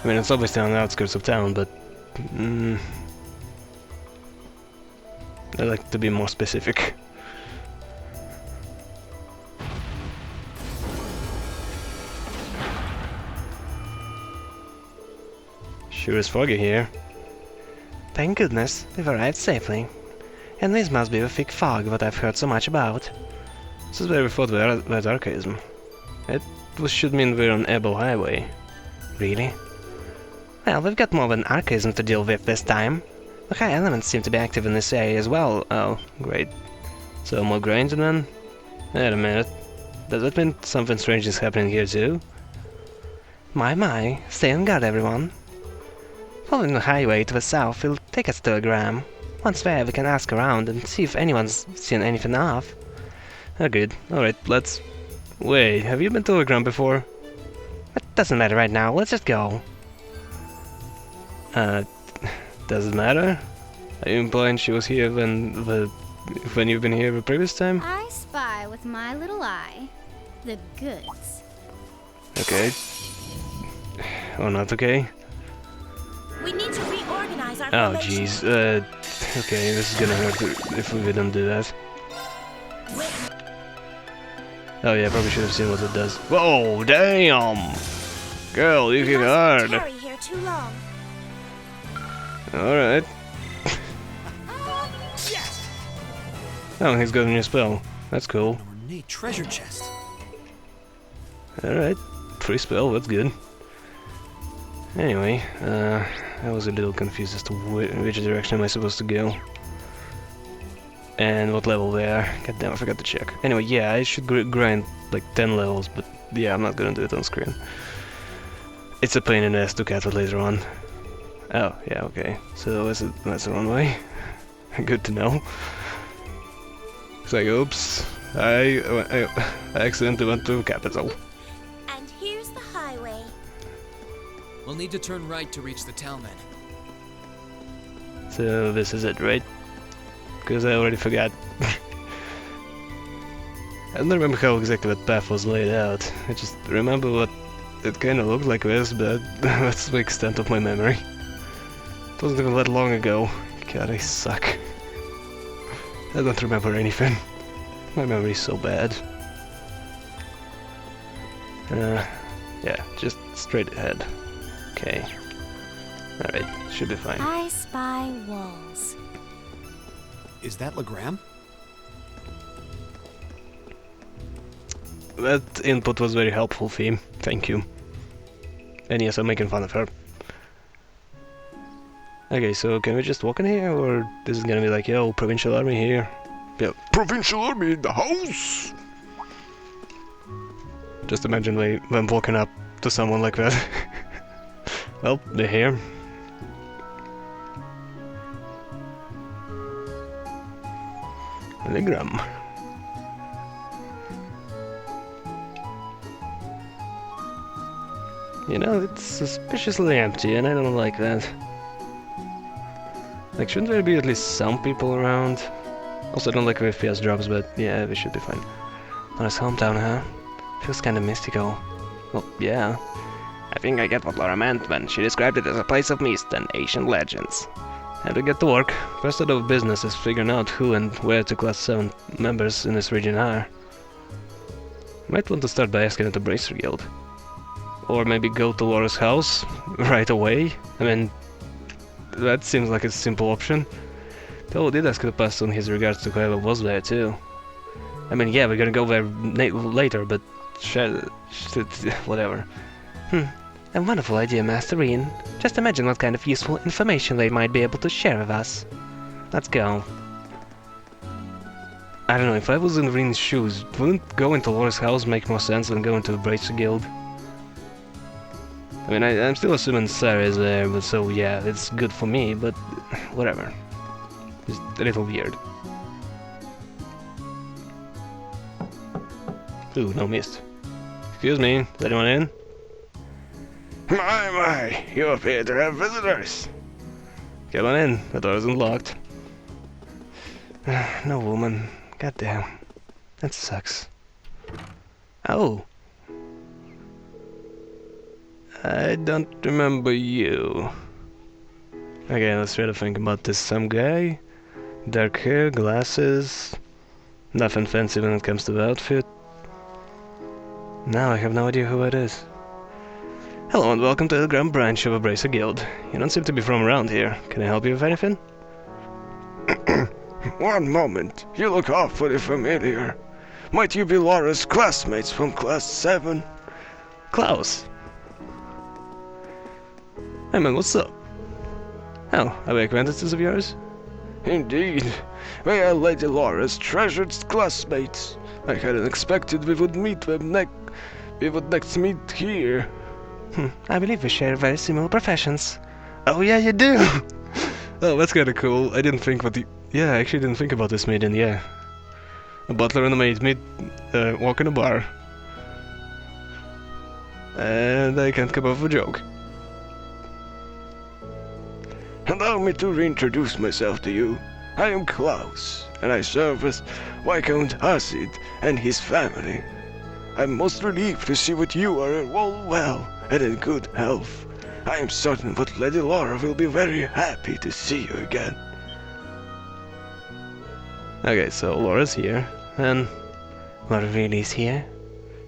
I mean, it's obviously on the outskirts of town, but... I'd like to be more specific. Sure is foggy here. Thank goodness, we've arrived safely. And this must be the thick fog that I've heard so much about. This is where we fought with Archaism. It should mean we're on Ebel Highway. Really? Well, we've got more than Archaism to deal with this time. The high elements seem to be active in this area as well. Oh, great. So more Granger then? Wait a minute. Does that mean something strange is happening here too? My, stay on guard everyone. Following the highway to the south will take us to a Gram. Once there, we can ask around and see if anyone's seen anything off. Oh, good. Alright, let's... Wait, have you been to a Gram before? It doesn't matter right now, let's just go. Does it matter? Are you implying she was here when you've been here the previous time? I spy with my little eye the goods. Okay. Or not okay? We need to reorganize our Oh formation. jeez, okay, this is gonna hurt if we don't do that. Oh yeah, probably should have seen what it does. Whoa, damn! Girl, you hit hard! Tarry here too long. Alright. Yes! Oh, he's got a new spell. That's cool. An ornate treasure chest. Alright, free spell, that's good. Anyway, I was a little confused as to which direction am I supposed to go. And what level they are. God damn, I forgot to check. Anyway, yeah, I should grind like 10 levels, but yeah, I'm not gonna do it on screen. It's a pain in the ass to cut it later on. Oh, yeah, okay. So that's the wrong way. Good to know. It's like, oops, I accidentally went to the capital. And here's the highway. We'll need to turn right to reach the town then. So this is it, right? Because I already forgot. I don't remember how exactly that path was laid out. I just remember what it kind of looked like this, but that's the extent of my memory. It wasn't even that long ago. God, I suck. I don't remember anything. My memory's so bad. Yeah, just straight ahead. Okay. Alright, should be fine. I spy walls. Is that Legram? That input was very helpful, Theme. Thank you. And yes, I'm making fun of her. Okay, so can we just walk in here, or this is gonna be like, yo, Provincial Army here? Yeah, Provincial Army in the house! Just imagine them walking up to someone like that. Well, they're here. Legram. You know, it's suspiciously empty, and I don't like that. Like, shouldn't there be at least some people around? Also, I don't like where FPS drops, but yeah, we should be fine. Laura's hometown, huh? Feels kinda mystical. Well, yeah. I think I get what Laura meant when she described it as a place of mist and ancient legends. Had to get to work. First order of business is figuring out who and where the Class 7 members in this region are. Might want to start by asking at the Bracer Guild. Or maybe go to Laura's house right away. I mean, that seems like a simple option. Though did ask to pass on his regards to whoever was there too. I mean, yeah, we're gonna go there later, but whatever. A wonderful idea, Master Ian. Just imagine what kind of useful information they might be able to share with us. Let's go. I don't know, if I was in Rin's shoes, wouldn't going to Laura's house make more sense than going to the Bracer Guild? I mean, I'm still assuming Sarah is there, but so yeah, it's good for me, but whatever. Just a little weird. Ooh, no mist. Excuse me, is anyone in? My, you appear to have visitors. Come on in, the door isn't locked. No woman. Goddamn. That sucks. Oh. I don't remember you. Okay, let's try to think about this. Some guy, dark hair, glasses, nothing fancy when it comes to the outfit. Now I have no idea who it is. Hello and welcome to the Grand Branch of a Bracer Guild. You don't seem to be from around here. Can I help you with anything? One moment, you look awfully familiar. Might you be Laura's classmates from Class 7? Klaus! Hey man, what's up? Oh, are we acquaintances of yours? Indeed, we are Lady Laura's treasured classmates. I hadn't expected we would next meet here. I believe we share very similar professions. Oh yeah, you do! Oh, that's kinda cool. I didn't think about yeah, I actually didn't think about this meeting, yeah. A butler and a maid walk in a bar. And I can't come up with a joke. Allow me to reintroduce myself to you. I am Klaus, and I serve as Viscount Hasid and his family. I'm most relieved to see that you are all well and in good health. I am certain that Lady Laura will be very happy to see you again. Okay, so Laura's here, and Laura really is here?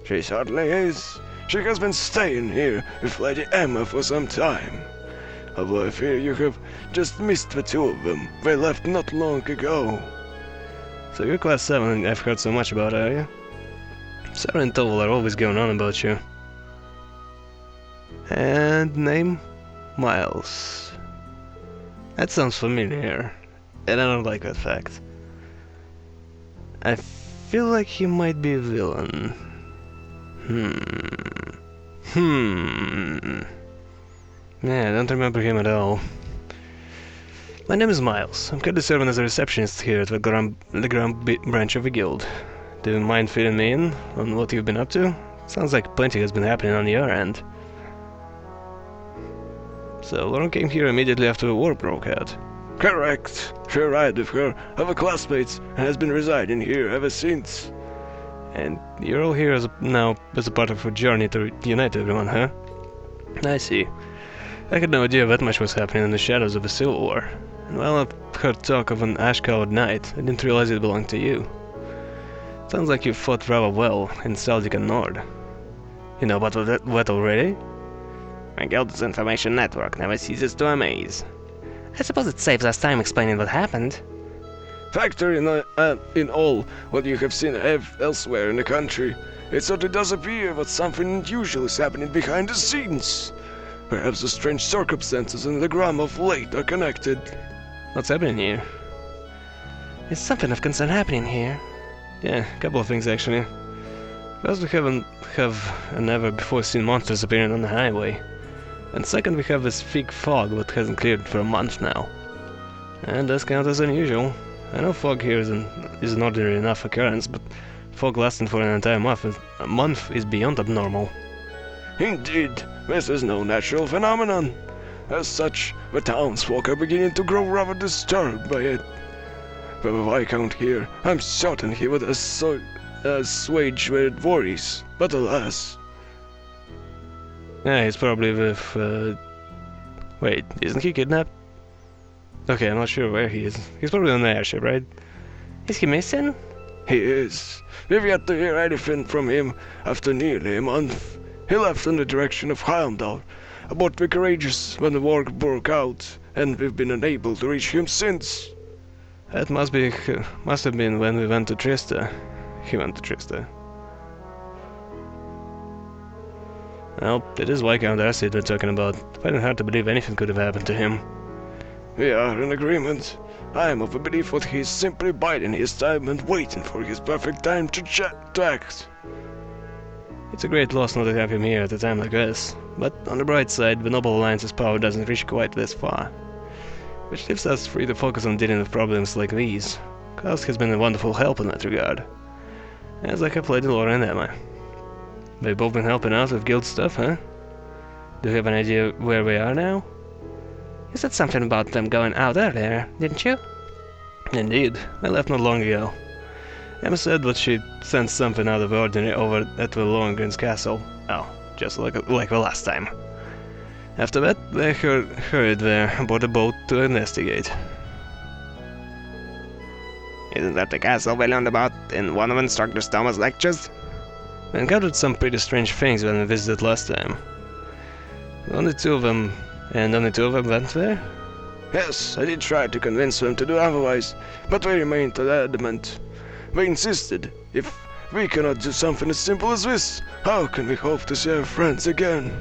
She certainly is. She has been staying here with Lady Emma for some time. Although I fear you have just missed the two of them. They left not long ago. so you're Class 7 and I've heard so much about, are you? Sarah and Tovel are always going on about you. And name? Miles. That sounds familiar, and I don't like that fact. I feel like he might be a villain. Yeah, I don't remember him at all. My name is Miles. I'm currently serving as a receptionist here at the Grand Branch of the Guild. Do you mind filling me in on what you've been up to? Sounds like plenty has been happening on your end. So, Lauren came here immediately after the war broke out. Correct. She arrived with her other classmates and has been residing here ever since. And you're all here now as a part of a journey to unite everyone, huh? I see. I had no idea that much was happening in the shadows of the Civil War. And while I've heard talk of an ash-colored knight, I didn't realize it belonged to you. Sounds like you fought rather well in Celtic and Nord. You know about that already? My guild's information network never ceases to amaze. I suppose it saves us time explaining what happened. Factor in all what you have seen elsewhere in the country. It certainly does appear that something unusual is happening behind the scenes. Perhaps the strange circumstances in the Gram of late are connected. What's happening here? Is something of concern happening here? Yeah, a couple of things actually. First, we have never before seen monsters appearing on the highway. And second, we have this thick fog that hasn't cleared for a month now. And does count as unusual. I know fog here is an ordinary enough occurrence, but fog lasting for an entire month is beyond abnormal. Indeed, this is no natural phenomenon. As such, the townsfolk are beginning to grow rather disturbed by it. But the Viscount here, I'm certain he would assuage their worries, but alas. Yeah, he's probably with... Wait, isn't he kidnapped? Okay, I'm not sure where he is. He's probably on the airship, right? Is he missing? He is. We've yet to hear anything from him after nearly a month. He left in the direction of Heimdall, aboard the Courageous when the war broke out, and we've been unable to reach him since. That must have been when we went to Trista. He went to Trista. Well, it is Viscount Acid they're talking about. I find it hard to believe anything could have happened to him. We are in agreement. I am of the belief that he is simply biding his time and waiting for his perfect time to act. It's a great loss not to have him here at a time like this, but on the bright side, the Noble Alliance's power doesn't reach quite this far. Which leaves us free to focus on dealing with problems like these. Klaus has been a wonderful help in that regard, as I have played Laura and Emma. They've both been helping out with guild stuff, huh? Do you have an idea where we are now? You said something about them going out earlier, didn't you? Indeed, I left not long ago. Emma said that she sensed something out of the ordinary over at the Lohengrin's castle. Oh, just like the last time. After that, they hurried there aboard a boat to investigate. Isn't that the castle we learned about in one of Instructor Stoma's lectures? We encountered some pretty strange things when we visited last time. Only two of them went there? Yes, I did try to convince them to do otherwise, but they remained adamant. They insisted, if we cannot do something as simple as this, how can we hope to see our friends again?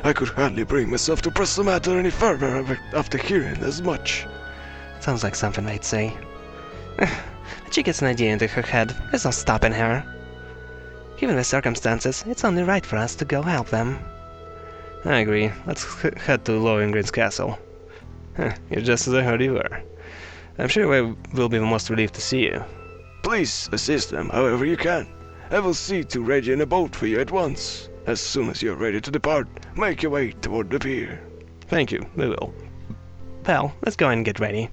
I could hardly bring myself to press the matter any further after hearing as much. Sounds like something they'd say. She gets an idea into her head, there's no stopping her. Given the circumstances, it's only right for us to go help them. I agree. Let's head to Lohengrin's castle. You're just as I heard you were. I'm sure we will be most relieved to see you. Please assist them however you can. I will see to readying a boat for you at once. As soon as you're ready to depart, make your way toward the pier. Thank you, we will. Well, let's go and get ready.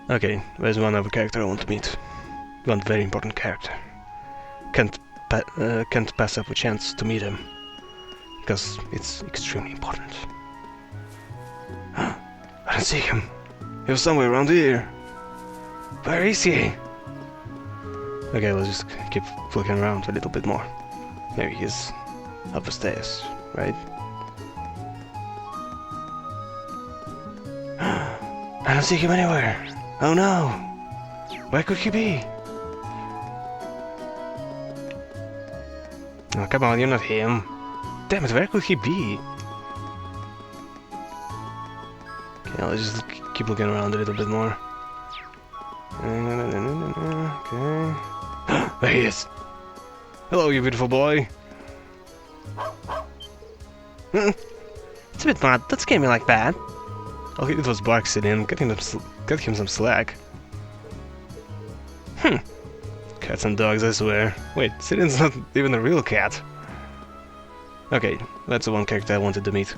Okay, there's one other character I want to meet. One very important character. Can't pass up a chance to meet him. Because it's extremely important. I don't see him. He was somewhere around here. Where is he? Okay, let's just keep looking around a little bit more. Maybe he's up the stairs, right? I don't see him anywhere. Oh no! Where could he be? Oh, come on, you're not him. Damn it, where could he be? Okay, let's just keep looking around a little bit more. Okay. There he is! Hello, you beautiful boy! It's a bit mad, don't scare me like that. Oh, it was Bark sitting. Cut him some slack. Cats and dogs, I swear. Wait, Sidon's not even a real cat. Okay, that's the one character I wanted to meet.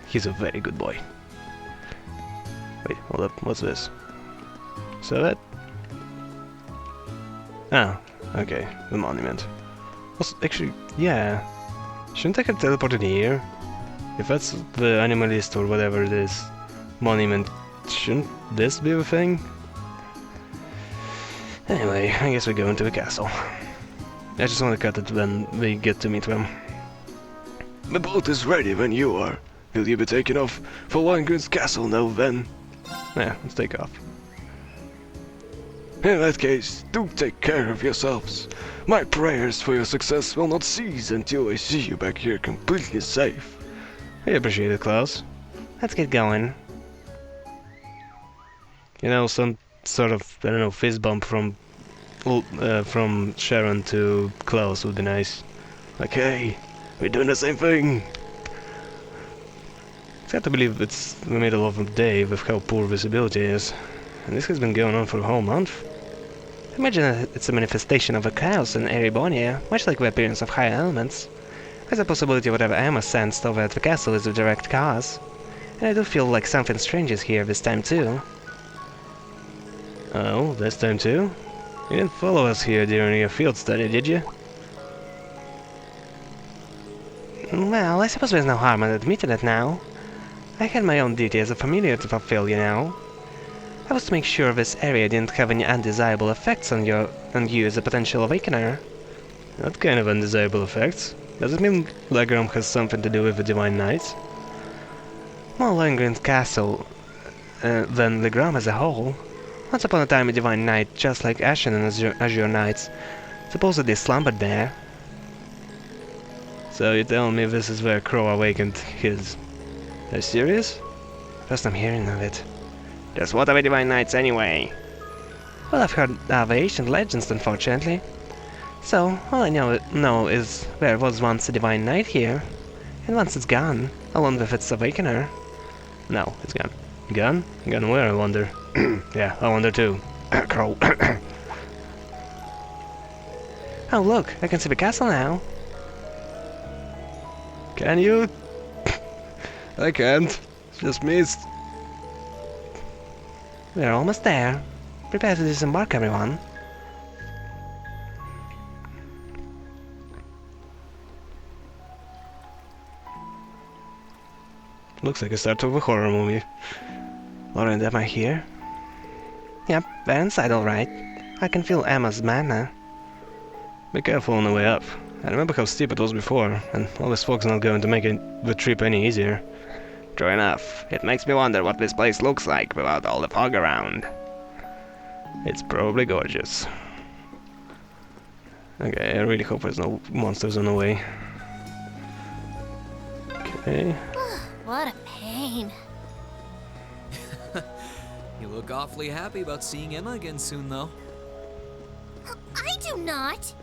He's a very good boy. Wait, hold up, what's this? So that... Ah, okay, the monument. Also, actually, yeah. Shouldn't I have teleported here? If that's the animalist or whatever it is, monument, shouldn't this be a thing? Anyway, I guess we go into the castle. I just want to cut it when we get to meet them. The boat is ready when you are. Will you be taking off for Lohengrin's castle now then? Yeah, let's take off. In that case, do take care of yourselves. My prayers for your success will not cease until I see you back here completely safe. I appreciate it, Klaus. Let's get going. You know, some sort of, I don't know, fist bump from Sharon to Klaus would be nice. Like, hey, we're doing the same thing. It's hard to believe it's the middle of the day with how poor visibility is. And this has been going on for a whole month. Imagine it's a manifestation of a chaos in Erebonia, much like the appearance of higher elements. There's a possibility whatever Emma sensed over at the castle is the direct cause. And I do feel like something strange is here this time too. Oh, this time too? You didn't follow us here during your field study, did you? Well, I suppose there's no harm in admitting it now. I had my own duty as a familiar to fulfill, you know. I was to make sure this area didn't have any undesirable effects on you as a potential awakener. What kind of undesirable effects? Does it mean Legram has something to do with the Divine Knights? More Lohengrin's castle than Legram as a whole. Once upon a time a Divine Knight, just like Ashen and Azure Knights, supposedly slumbered there. So you're telling me this is where Crow awakened his... Are you serious? First I'm hearing of it. Just what are the Divine Knights anyway? Well, I've heard of ancient legends, unfortunately. So, all I know is there was once a Divine Knight here, and once it's gone, along with its awakener. No, it's gone. Gone? Gone where, I wonder? Yeah, I wonder too. Crow. Oh look, I can see the castle now. Can you? I can't. Just missed. We're almost there. Prepare to disembark, everyone. Looks like a start of a horror movie. Alright, am I here? Yep, they're inside alright. I can feel Emma's mana. Be careful on the way up. I remember how steep it was before, and all this fog's not going to make the trip any easier. True enough. It makes me wonder what this place looks like without all the fog around. It's probably gorgeous. Okay, I really hope there's no monsters on the way. Okay. What a pain. You look awfully happy about seeing Emma again soon, though. I do not.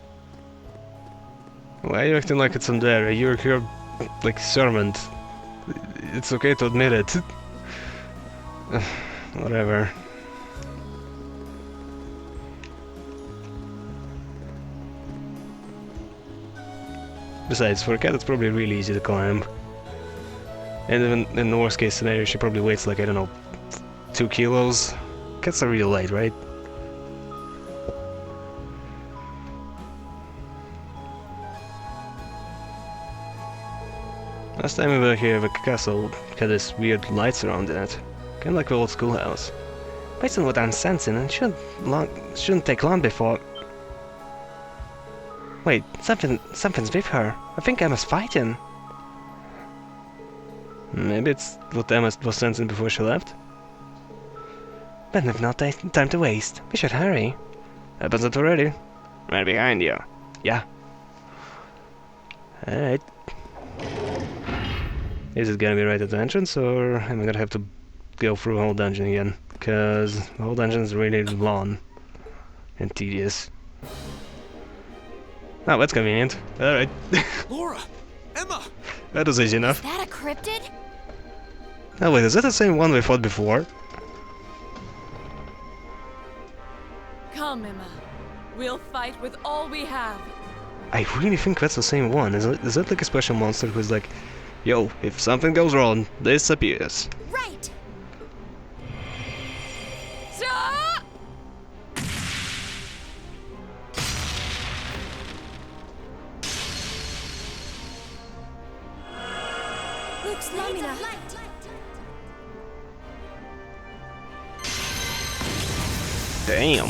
Why are you acting like it's Andera? You're here like servant. It's okay to admit it. Whatever. Besides, for a cat it's probably really easy to climb. And even in the worst case scenario she probably weighs like, I don't know, 2 kilos. Cats are real light, right? Last time we were here, the castle had this weird lights around it. Kinda like the old schoolhouse. Based on what I'm sensing, it shouldn't take long before... Wait, something's with her. I think Emma's fighting. Maybe it's what Emma was sensing before she left? But we've no time to waste. We should hurry. Happens it already. Right behind you. Yeah. Alright. Is it gonna be right at the entrance, or am I gonna have to go through the whole dungeon again? Because the whole dungeon is really long and tedious. Oh, that's convenient. Alright. Laura! Emma! That was easy enough. Is that a cryptid? Oh wait, is that the same one we fought before? Come, Emma. We'll fight with all we have. I really think that's the same one. Is that like a special monster who's like, yo, if something goes wrong, this appears. Right. Lux Lamina. Damn.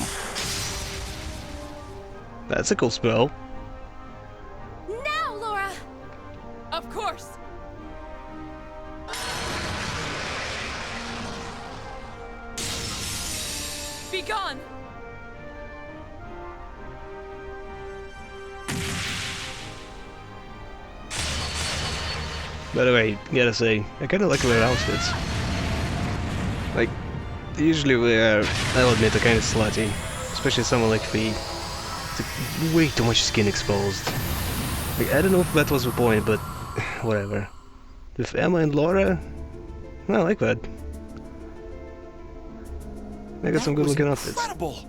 That's a cool spell. Now, Laura! Of course! Be gone! By the way, gotta say, I kinda like their outfits. Like, usually I'll admit, they're kinda slutty. Especially someone like Fee. It's like, way too much skin exposed. Like, I don't know if that was the point, but whatever. With Emma and Laura, I like that. They got some good looking outfits. Incredible!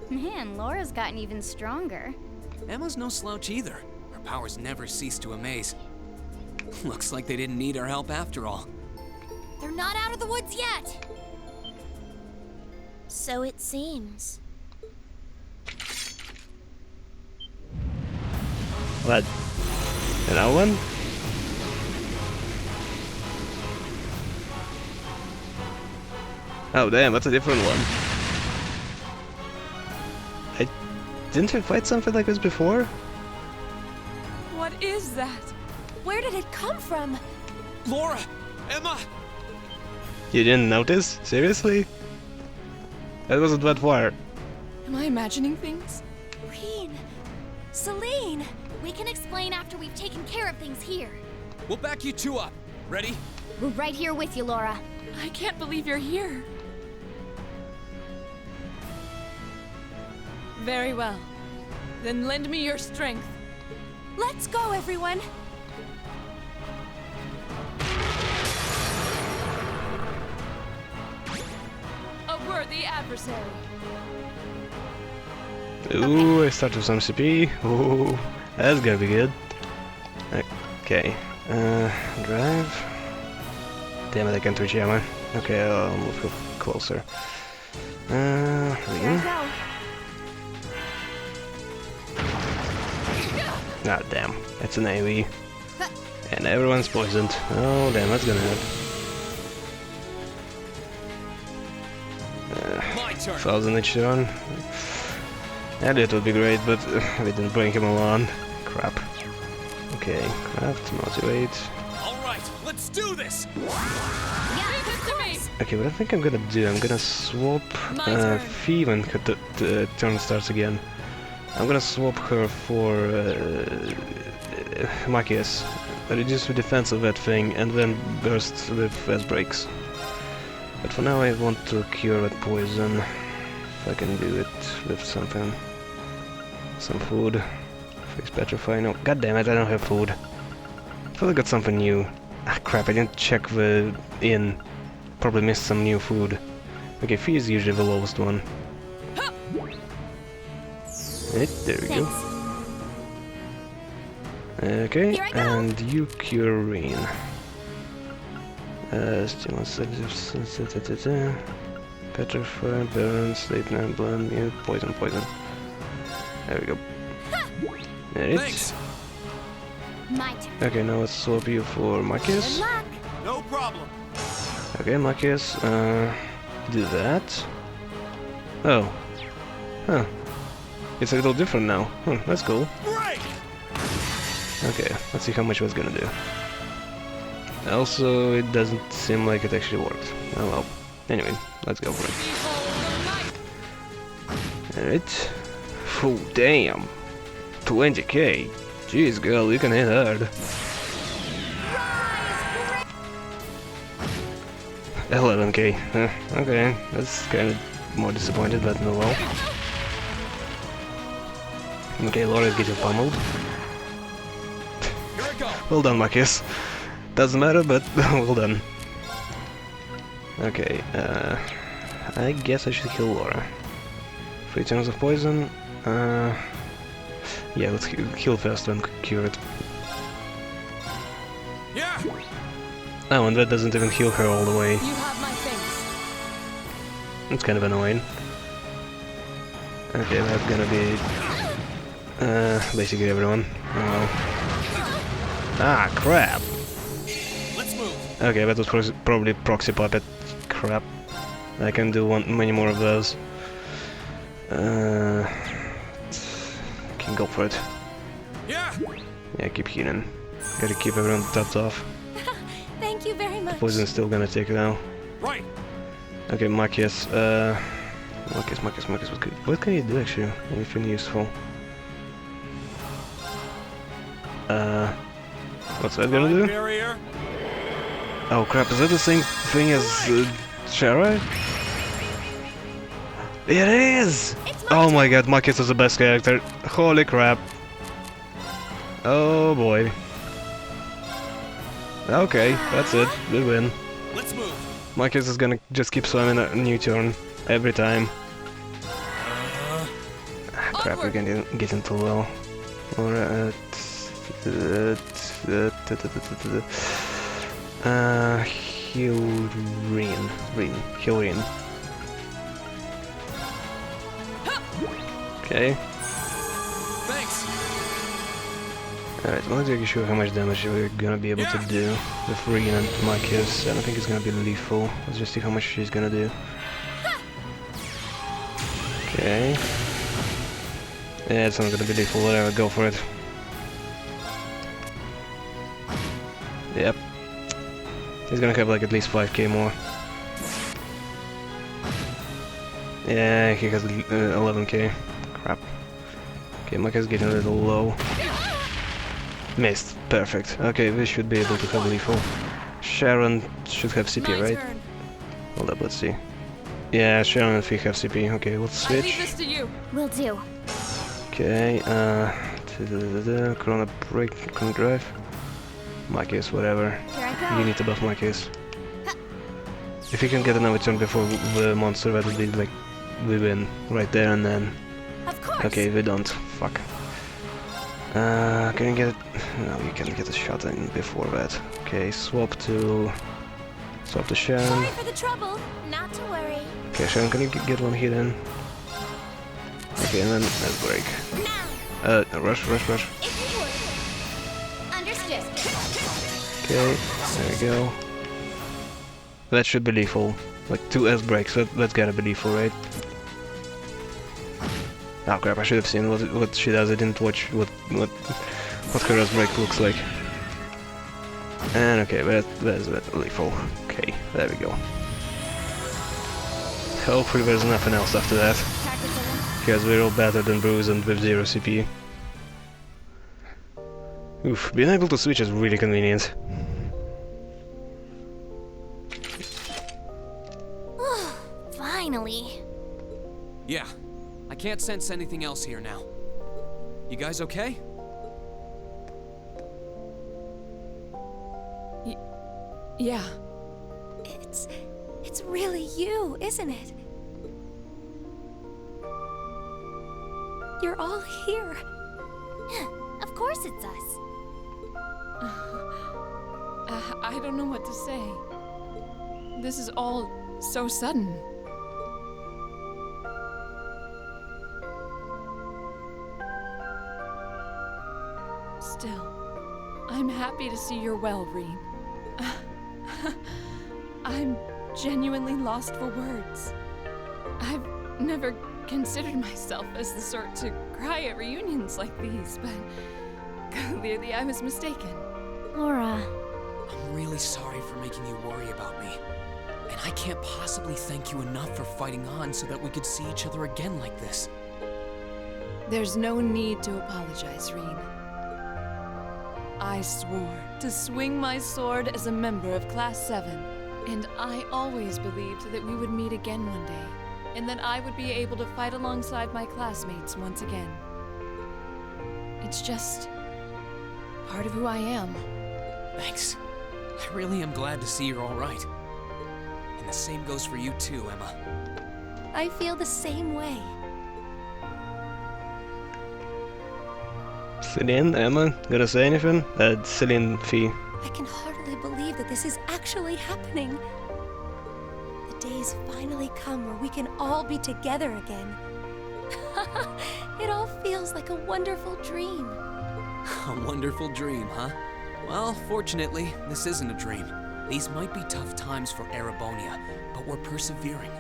Man, Laura's gotten even stronger. Emma's no slouch either. Her powers never cease to amaze. Looks like they didn't need our help after all. They're not out of the woods yet. So it seems. What? Another one? Oh damn, that's a different one. Didn't we fight something like this before? What is that? Where did it come from? Laura! Emma! You didn't notice? Seriously? That wasn't that far. Am I imagining things? Reen! Celine! We can explain after we've taken care of things here. We'll back you two up. Ready? We're right here with you, Laura. I can't believe you're here. Very well. Then lend me your strength. Let's go, everyone! A worthy adversary. Ooh, I start with some CP. Ooh, that's gonna be good. Okay, drive. Damn it, I can't reach Emma. Okay, I'll move closer. Here I go. Ah, damn. It's an AoE. And everyone's poisoned. Oh, damn, that's gonna hurt. My turn. 1000 each turn. Yeah, that would be great, but we didn't bring him along. Crap. Okay, craft, motivate. Alright, let's do this! Leave this to me. Okay, what I think I'm gonna do, I'm gonna swap My turn. Fee when her turn starts again. I'm gonna swap her for Machias. Reduce the defense of that thing and then burst with fast breaks. But for now I want to cure that poison. If I can do it with something. Some food. Face petrify. No, god damn it, I don't have food. I thought I got something new. Ah crap, I didn't check the inn. Probably missed some new food. Okay, Fee is usually the lowest one. There we go. Thanks. Okay, Here I go. and you cure Reen. Petrify, burn, sleep, and blend, mute, poison. There we go. There Thanks! My turn. Okay, now let's swap you for Good Machias. luck! No problem. Okay, Machias, do that. Oh. Huh. It's a little different now. That's cool. Break! Okay, let's see how much was gonna do. Also, it doesn't seem like it actually worked. Oh well. Anyway, let's go for it. Alright. Oh, damn. 20k. Jeez, girl, you can hit hard. 11k. Okay, that's kind of more disappointed, but no well. Okay, Laura's getting pummeled. Here I go! Well done, Machias. Doesn't matter, but well done. Okay, I guess I should kill Laura. 3 turns of poison. Yeah, let's kill first and cure it. Yeah! Oh, and that doesn't even heal her all the way. You have my thanks. It's kind of annoying. Okay, that's gonna be basically everyone. Oh well. Ah, crap! Okay, that was probably proxy puppet. Crap. I can do many more of those. Can go for it. Yeah. Yeah, keep healing. Gotta keep everyone topped off. Thank you very much. Poison's still gonna take it out. Right. Okay, Marcus. Marcus. What can you do actually? Anything useful? What's that gonna do? Barrier. Oh crap! Is that the same thing as Shara? It is! Oh my god, Marcus is the best character. Holy crap. Oh boy. Okay, that's it. We win. Let's move. Marcus is gonna just keep swimming a new turn every time. Crap, we're gonna get into well. Alright. Hilreen. Okay. Thanks. Alright, I'm not exactly sure how much damage we're gonna be able to do with Reen and Marcus. I don't think it's gonna be lethal. Let's just see how much she's gonna do. Okay. Yeah, it's not gonna be lethal, whatever, go for it. Yep. He's gonna have like at least 5k more. Yeah, he has 11k. Crap. Okay, Marcus getting a little low. Missed. Perfect. Okay, we should be able to have lethal. Sharon should have CP, right? Turn. Hold up, let's see. Yeah, Sharon and Fee have CP. Okay, let's I leave switch. this to you. Will do. Okay, Chrono Break, Chrono Drive. Marcus, whatever. Here I go. You need to buff Marcus. If you can get another turn before the monster, that would be like, we win right there and then. Of course. Okay, we don't. Fuck. Can you get it? No, you can't get a shot in before that. Okay, swap to Sharon. Sorry for the trouble. Not to worry. Okay, Sharon, can you get one hit in? Okay, and then let's break. Now, Rush. if you would. Understood. Okay, there we go. That should be lethal. Like 2 S breaks, that's gotta be lethal, right? Oh crap, I should have seen what she does. I didn't watch what her S break looks like. And okay, that's lethal. Okay, there we go. Hopefully there's nothing else after that. Because we're all better than Bruce and with 0 CP. Oof, being able to switch is really convenient. Finally. Yeah. I can't sense anything else here now. You guys okay? Yeah. It's really you, isn't it? You're all here. Of course it's us. I don't know what to say. This is all so sudden. Still, I'm happy to see you're well, Reem. I'm genuinely lost for words. I've never considered myself as the sort to cry at reunions like these, but clearly I was mistaken. Laura. I'm really sorry for making you worry about me. And I can't possibly thank you enough for fighting on so that we could see each other again like this. There's no need to apologize, Reem. I swore to swing my sword as a member of Class 7, and I always believed that we would meet again one day, and that I would be able to fight alongside my classmates once again. It's just part of who I am. Thanks. I really am glad to see you're all right. And the same goes for you too, Emma. I feel the same way. Celine, Emma, gonna say anything? Celine, Fee. I can hardly believe that this is actually happening. The days finally come where we can all be together again. It all feels like a wonderful dream. A wonderful dream, huh? Well, fortunately, this isn't a dream. These might be tough times for Erebonia, but we're persevering.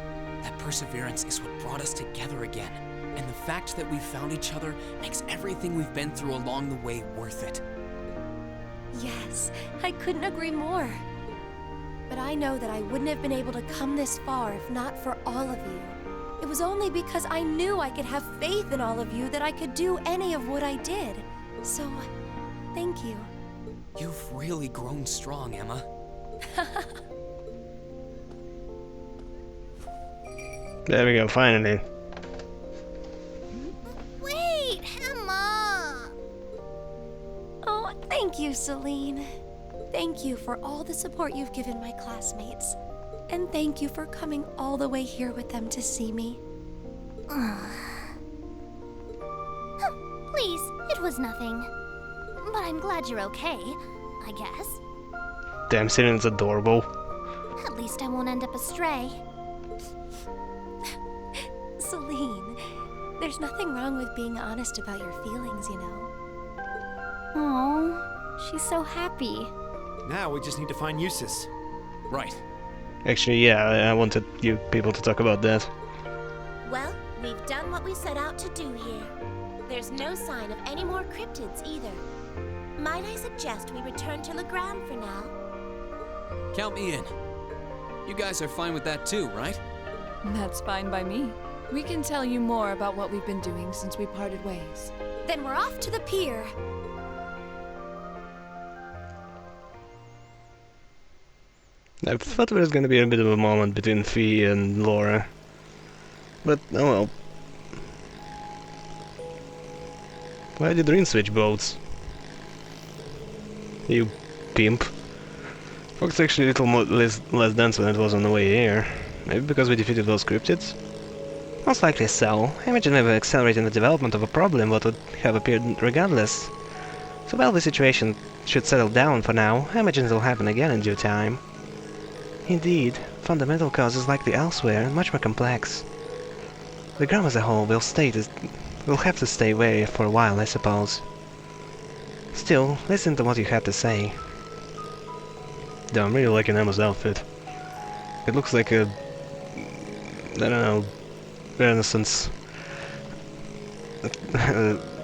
That perseverance is what brought us together again. And the fact that we found each other makes everything we've been through along the way worth it. Yes, I couldn't agree more. But I know that I wouldn't have been able to come this far if not for all of you. It was only because I knew I could have faith in all of you that I could do any of what I did. So, thank you. You've really grown strong, Emma. There we go, finally. Wait, Emma! Oh, thank you, Celine. Thank you for all the support you've given my classmates. And thank you for coming all the way here with them to see me. Please, it was nothing. But I'm glad you're okay, I guess. Damn, Celine's adorable. At least I won't end up astray. Celine, there's nothing wrong with being honest about your feelings, you know. Oh, she's so happy. Now we just need to find Eustace. Right. Actually, yeah, I wanted you people to talk about that. Well, we've done what we set out to do here. There's no sign of any more cryptids either. Might I suggest we return to Legram for now? Count me in. You guys are fine with that too, right? That's fine by me. We can tell you more about what we've been doing since we parted ways. Then we're off to the pier. I thought there was gonna be a bit of a moment between Fee and Laura. But, oh well. Why did Rin switch boats? You pimp. Fog's actually a little more less dense when it was on the way here. Maybe because we defeated those cryptids? Most likely so. I imagine we were accelerating the development of a problem what would have appeared regardless. So while the situation should settle down for now, I imagine it'll happen again in due time. Indeed, fundamental cause is likely elsewhere and much more complex. The ground as a whole will have to stay wary for a while, I suppose. Still, listen to what you have to say. Yeah, I'm really liking Emma's outfit. It looks like a... I don't know... Renaissance...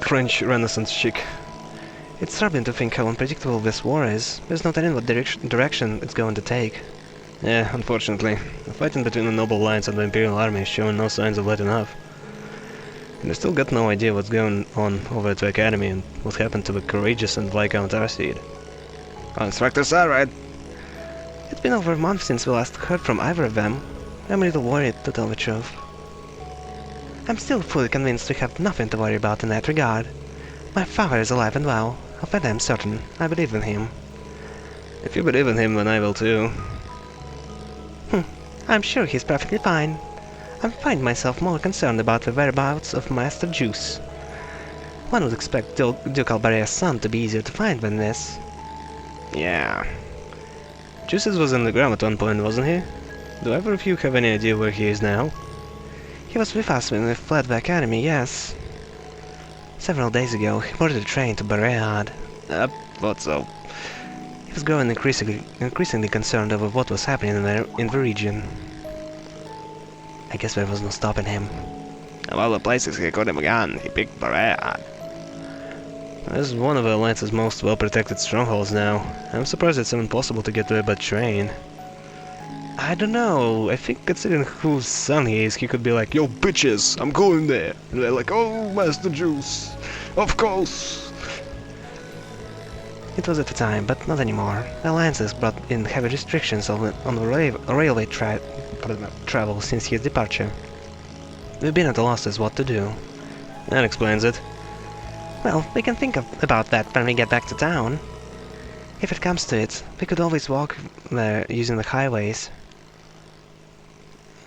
French Renaissance chic. It's troubling to think how unpredictable this war is. There's no telling what direction it's going to take. Yeah, unfortunately. The fighting between the Noble Alliance and the Imperial Army is showing no signs of letting up. And I still got no idea what's going on over at the Academy and what happened to the Courageous and Viscount Arseid. Oh, Instructor Sarad! It's been over a month since we last heard from either of them. I'm a little worried, to tell the truth. I'm still fully convinced we have nothing to worry about in that regard. My father is alive and well. Of that I'm certain. I believe in him. If you believe in him, then I will too. I'm sure he's perfectly fine. I find myself more concerned about the whereabouts of Master Juice. One would expect Duke Albaria's son to be easier to find than this. Yeah. Juices was in the ground at one point, wasn't he? Do either of you have any idea where he is now? He was with us when we fled the Academy, yes. Several days ago, he boarded a train to Baread. Thought so. He was growing increasingly concerned over what was happening in the region. I guess there was no stopping him. Of all the places he could have gone, he picked Baread. This is one of the Alliance's most well-protected strongholds now. I'm surprised it's even possible to get there by train. I don't know, I think considering whose son he is, he could be like, "Yo bitches, I'm going there!" And they're like, "Oh, Master Juice, of course!" It was at the time, but not anymore. The Alliance has brought in heavy restrictions on the railway travel since his departure. We've been at a loss as what to do. That explains it. Well, we can think about that when we get back to town. If it comes to it, we could always walk there using the highways.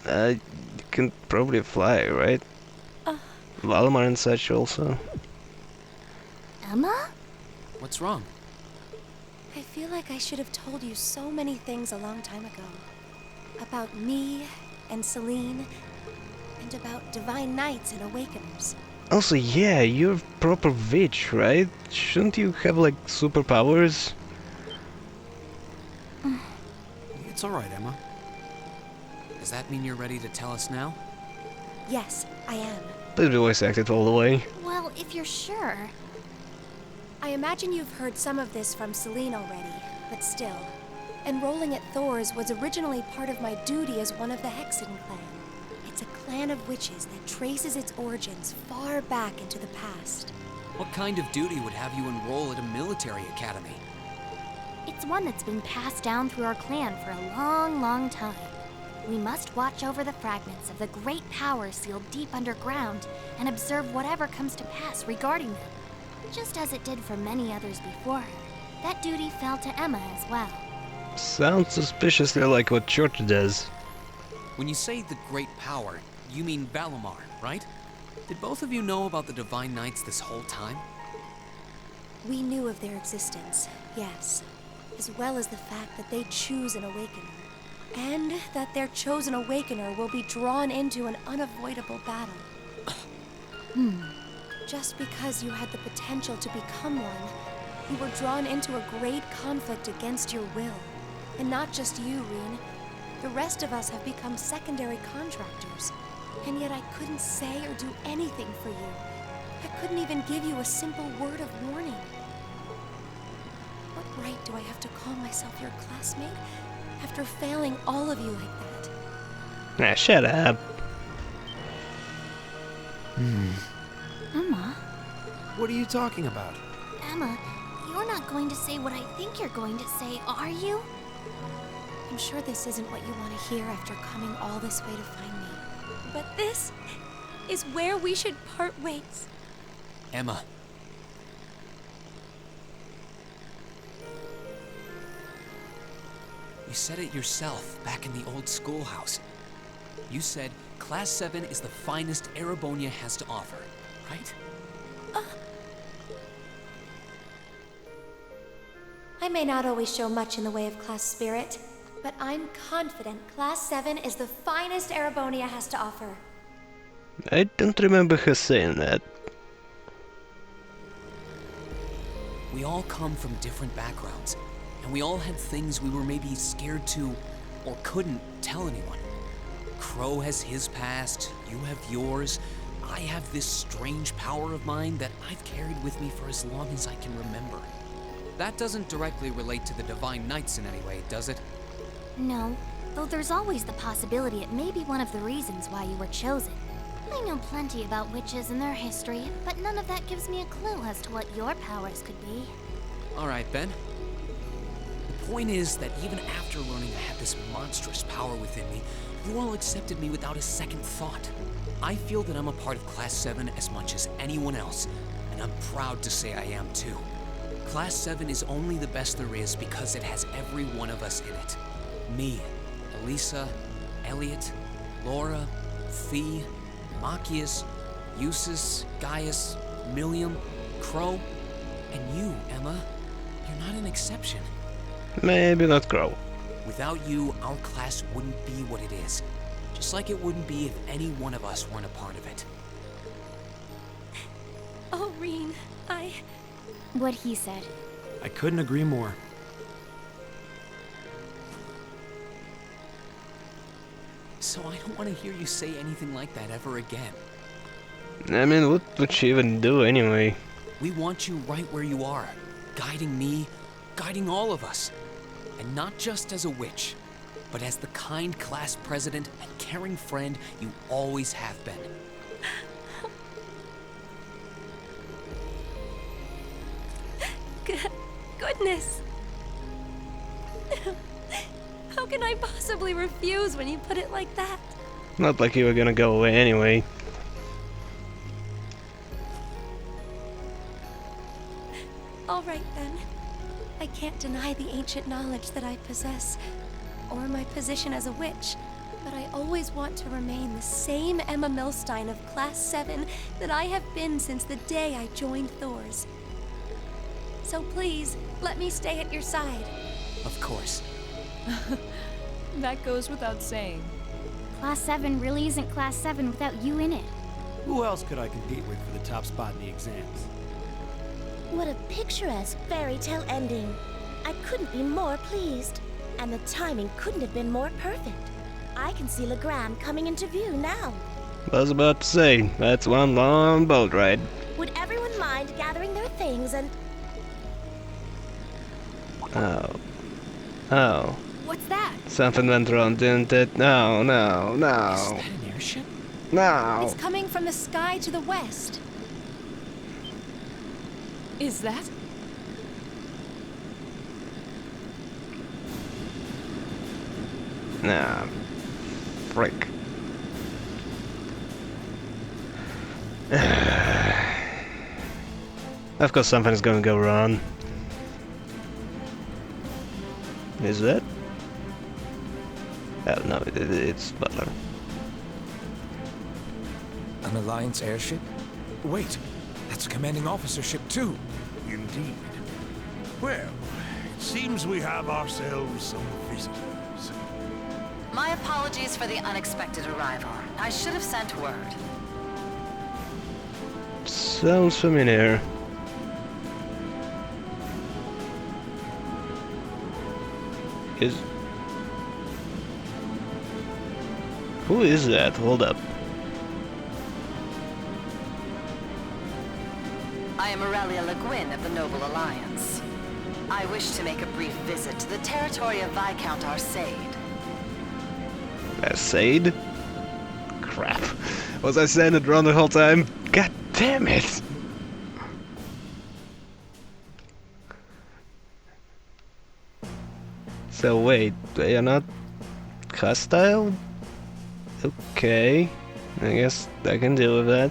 You can probably fly, right? Valimar and such also. Emma? What's wrong? I feel like I should have told you so many things a long time ago. About me and Celine, and about Divine Knights and Awakeners. Also, yeah, you're proper witch, right? Shouldn't you have, like, superpowers? It's all right, Emma. Does that mean you're ready to tell us now? Yes, I am. Please be voice acted all the way. Well, if you're sure. I imagine you've heard some of this from Celine already, but still. Enrolling at Thor's was originally part of my duty as one of the Hexen clan. It's a clan of witches that traces its origins far back into the past. What kind of duty would have you enroll at a military academy? It's one that's been passed down through our clan for a long, long time. We must watch over the fragments of the great power sealed deep underground and observe whatever comes to pass regarding them. Just as it did for many others before her, that duty fell to Emma as well. Sounds suspiciously like what Church does. When you say the great power, you mean Valimar, right? Did both of you know about the Divine Knights this whole time? We knew of their existence, yes, as well as the fact that they choose an Awakener, and that their chosen Awakener will be drawn into an unavoidable battle. Just because you had the potential to become one, you were drawn into a great conflict against your will. And not just you, Rean. The rest of us have become secondary contractors. And yet I couldn't say or do anything for you. I couldn't even give you a simple word of warning. What right do I have to call myself your classmate after failing all of you like that? Ah, shut up. Emma? What are you talking about? Emma, you're not going to say what I think you're going to say, are you? I'm sure this isn't what you want to hear after coming all this way to find me. But this is where we should part ways. Emma. You said it yourself back in the old schoolhouse. You said Class 7 is the finest Erebonia has to offer, right? I may not always show much in the way of class spirit, but I'm confident Class 7 is the finest Erebonia has to offer. I don't remember her saying that. We all come from different backgrounds, and we all had things we were maybe scared to or couldn't tell anyone. Crow has his past, you have yours. I have this strange power of mine that I've carried with me for as long as I can remember. That doesn't directly relate to the Divine Knights in any way, does it? No, though there's always the possibility it may be one of the reasons why you were chosen. I know plenty about witches and their history, but none of that gives me a clue as to what your powers could be. All right, Ben. The point is that even after learning I had this monstrous power within me, you all accepted me without a second thought. I feel that I'm a part of Class 7 as much as anyone else, and I'm proud to say I am too. Class 7 is only the best there is because it has every one of us in it. Me, Elisa, Elliot, Laura, Fee, Machias, Eustace, Gaius, Milliam, Crow, and you, Emma. You're not an exception. Maybe not Crow. Without you, our class wouldn't be what it is. Just like it wouldn't be if any one of us weren't a part of it. Oh, Rean, What he said. I couldn't agree more. So I don't want to hear you say anything like that ever again. I mean, what would she even do anyway? We want you right where you are, guiding me, guiding all of us. And not just as a witch, but as the kind class president and caring friend you always have been. Goodness! How can I possibly refuse when you put it like that? Not like you were gonna go away anyway. All right then. I can't deny the ancient knowledge that I possess, or my position as a witch, but I always want to remain the same Emma Milstein of Class 7 that I have been since the day I joined Thor's. So please, let me stay at your side. Of course. That goes without saying. Class 7 really isn't Class 7 without you in it. Who else could I compete with for the top spot in the exams? What a picturesque fairy tale ending. I couldn't be more pleased. And the timing couldn't have been more perfect. I can see Legrand coming into view now. I was about to say, that's one long boat ride. Would everyone mind gathering their things and... Oh. Oh. What's that? Something went wrong, didn't it? No, no, Is no. that an airship? No. It's coming from the sky to the west. Is that? Nah. Frick. Of course something's gonna go wrong. Is that? Oh no, it's Butler. An Alliance airship? Wait, that's a commanding officer ship too. Indeed. Well, it seems we have ourselves some visitors. My apologies for the unexpected arrival. I should have sent word. Sounds familiar. Is... Who is that? Hold up. I am Aurelia Le Guin of the Noble Alliance. I wish to make a brief visit to the territory of Viscount Arsaid. Arsaid? Crap. Was I saying it wrong the whole time? God damn it! So wait, they are not hostile? Okay, I guess I can deal with that.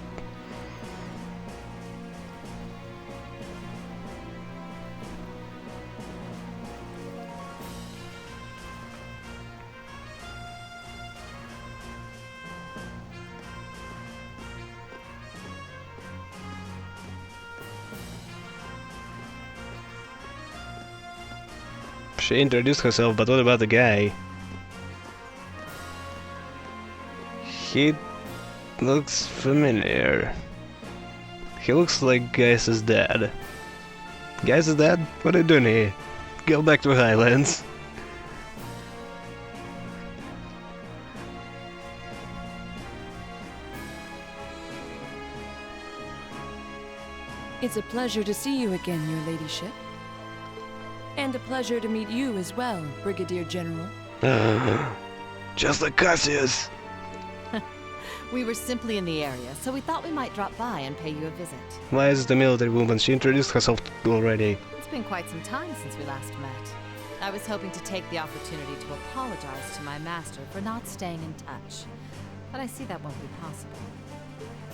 She introduced herself, but what about the guy? He looks familiar. He looks like Gaius' dad. Gaius' dad? What are you doing here? Go back to Highlands. It's a pleasure to see you again, your ladyship. And a pleasure to meet you as well, Brigadier General. Just like Cassius. We were simply in the area, so we thought we might drop by and pay you a visit. Why is the military woman? She introduced herself already. It's been quite some time since we last met. I was hoping to take the opportunity to apologize to my master for not staying in touch. But I see that won't be possible.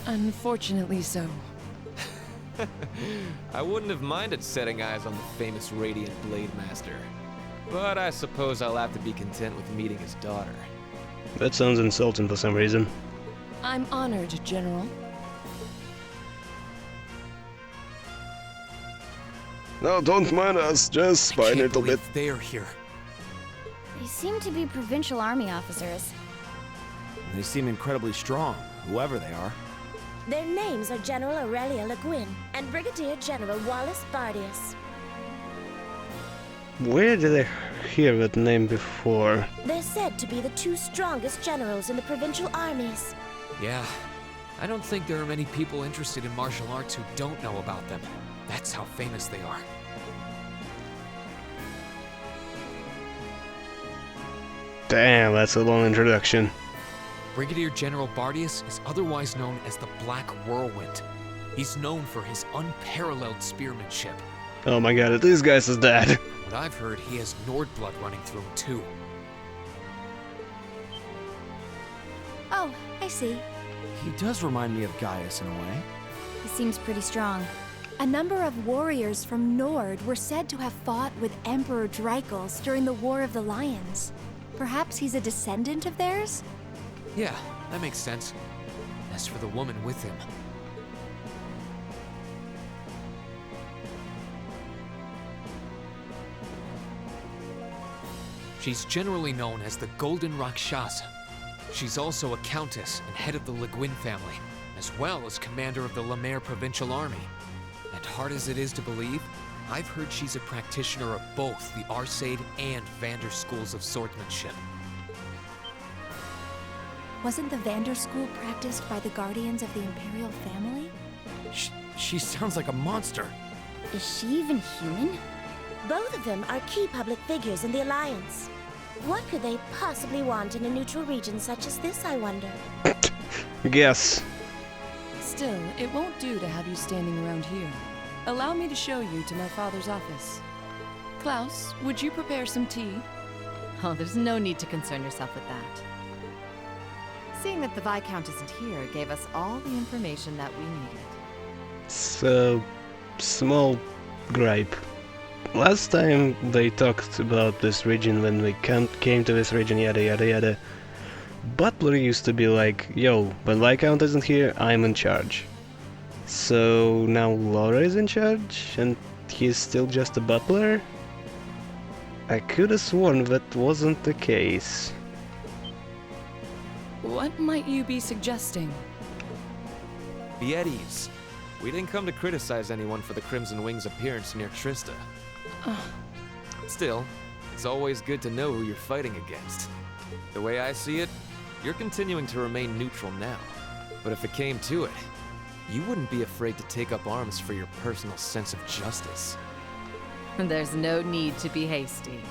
Unfortunately so. I wouldn't have minded setting eyes on the famous Radiant Blade Master. But I suppose I'll have to be content with meeting his daughter. That sounds insulting for some reason. I'm honored, General. No, don't mind us, just spy a little bit. They are here. They seem to be provincial army officers. They seem incredibly strong, whoever they are. Their names are General Aurelia Le Guin and Brigadier General Wallace Bardius. Where did I hear that name before? They're said to be the two strongest generals in the provincial armies. Yeah. I don't think there are many people interested in martial arts who don't know about them. That's how famous they are. Damn, that's a long introduction. Brigadier General Bardius is otherwise known as the Black Whirlwind. He's known for his unparalleled spearmanship. Oh my god, these guys is dead. But I've heard he has Nord blood running through him too. Oh, I see. He does remind me of Gaius in a way. He seems pretty strong. A number of warriors from Nord were said to have fought with Emperor Dreichels during the War of the Lions. Perhaps he's a descendant of theirs? Yeah, that makes sense. As for the woman with him... She's generally known as the Golden Rakshasa. She's also a countess and head of the Le Guin family, as well as commander of the Lemaire Provincial Army. And hard as it is to believe, I've heard she's a practitioner of both the Arseid and Vander schools of swordsmanship. Wasn't the Vander school practiced by the guardians of the Imperial family? She sounds like a monster. Is she even human? Both of them are key public figures in the Alliance. What could they possibly want in a neutral region such as this, I wonder? Guess. Still, it won't do to have you standing around here. Allow me to show you to my father's office. Klaus, would you prepare some tea? Oh, there's no need to concern yourself with that. Seeing that the Viscount isn't here gave us all the information that we needed. So, small gripe. Last time they talked about this region when we came to this region, yada yada yada. Butler used to be like, yo, when Viscount isn't here, I'm in charge. So now Laura is in charge, and he's still just a butler? I could have sworn that wasn't the case. What might you be suggesting? The Eddies. We didn't come to criticize anyone for the Crimson Wing's appearance near Trista. Still, it's always good to know who you're fighting against. The way I see it, you're continuing to remain neutral now. But if it came to it, you wouldn't be afraid to take up arms for your personal sense of justice. There's no need to be hasty.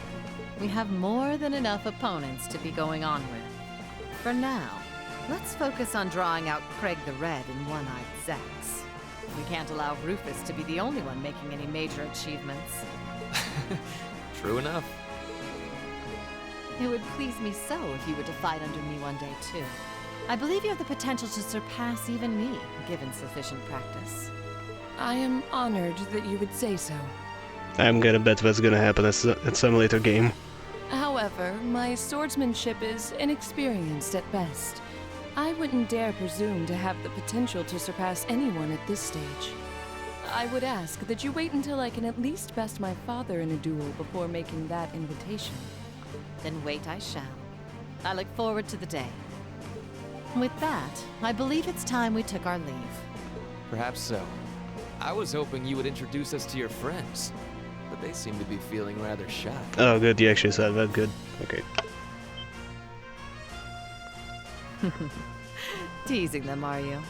We have more than enough opponents to be going on with. For now, let's focus on drawing out Craig the Red and One-Eyed Zex. We can't allow Rufus to be the only one making any major achievements. True enough. It would please me so if you were to fight under me one day, too. I believe you have the potential to surpass even me, given sufficient practice. I am honored that you would say so. I'm gonna bet that's gonna happen at some later game. However, my swordsmanship is inexperienced at best. I wouldn't dare presume to have the potential to surpass anyone at this stage. I would ask that you wait until I can at least best my father in a duel before making that invitation. Then wait I shall. I look forward to the day. With that, I believe it's time we took our leave. Perhaps so. I was hoping you would introduce us to your friends, but they seem to be feeling rather shy. Oh good, you actually said that, good. Okay. Teasing them, are you?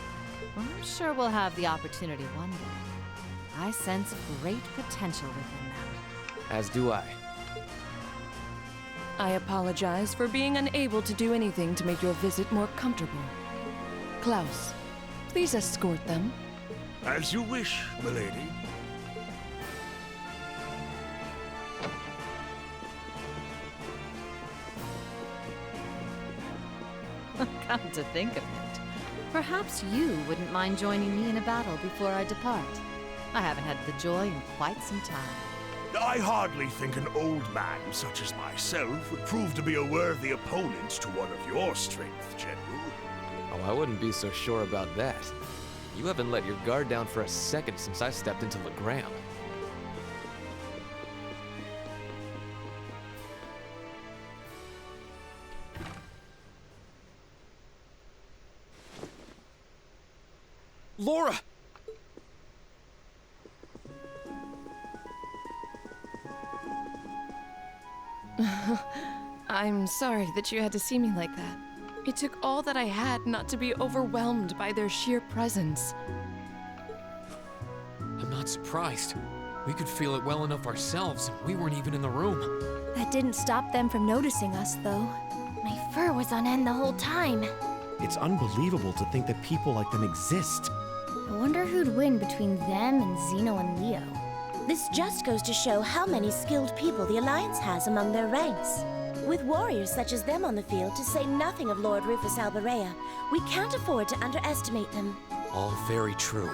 Well, I'm sure we'll have the opportunity one day. I sense great potential within them. As do I. I apologize for being unable to do anything to make your visit more comfortable. Klaus, please escort them. As you wish, milady. Come to think of it, perhaps you wouldn't mind joining me in a battle before I depart. I haven't had the joy in quite some time. I hardly think an old man such as myself would prove to be a worthy opponent to one of your strength, General. Oh, I wouldn't be so sure about that. You haven't let your guard down for a second since I stepped into Legram. Laura! I'm sorry that you had to see me like that. It took all that I had not to be overwhelmed by their sheer presence. I'm not surprised. We could feel it well enough ourselves, and we weren't even in the room. That didn't stop them from noticing us, though. My fur was on end the whole time. It's unbelievable to think that people like them exist. I wonder who'd win between them and Zeno and Leo. This just goes to show how many skilled people the Alliance has among their ranks. With warriors such as them on the field, to say nothing of Lord Rufus Alberea, we can't afford to underestimate them. All very true.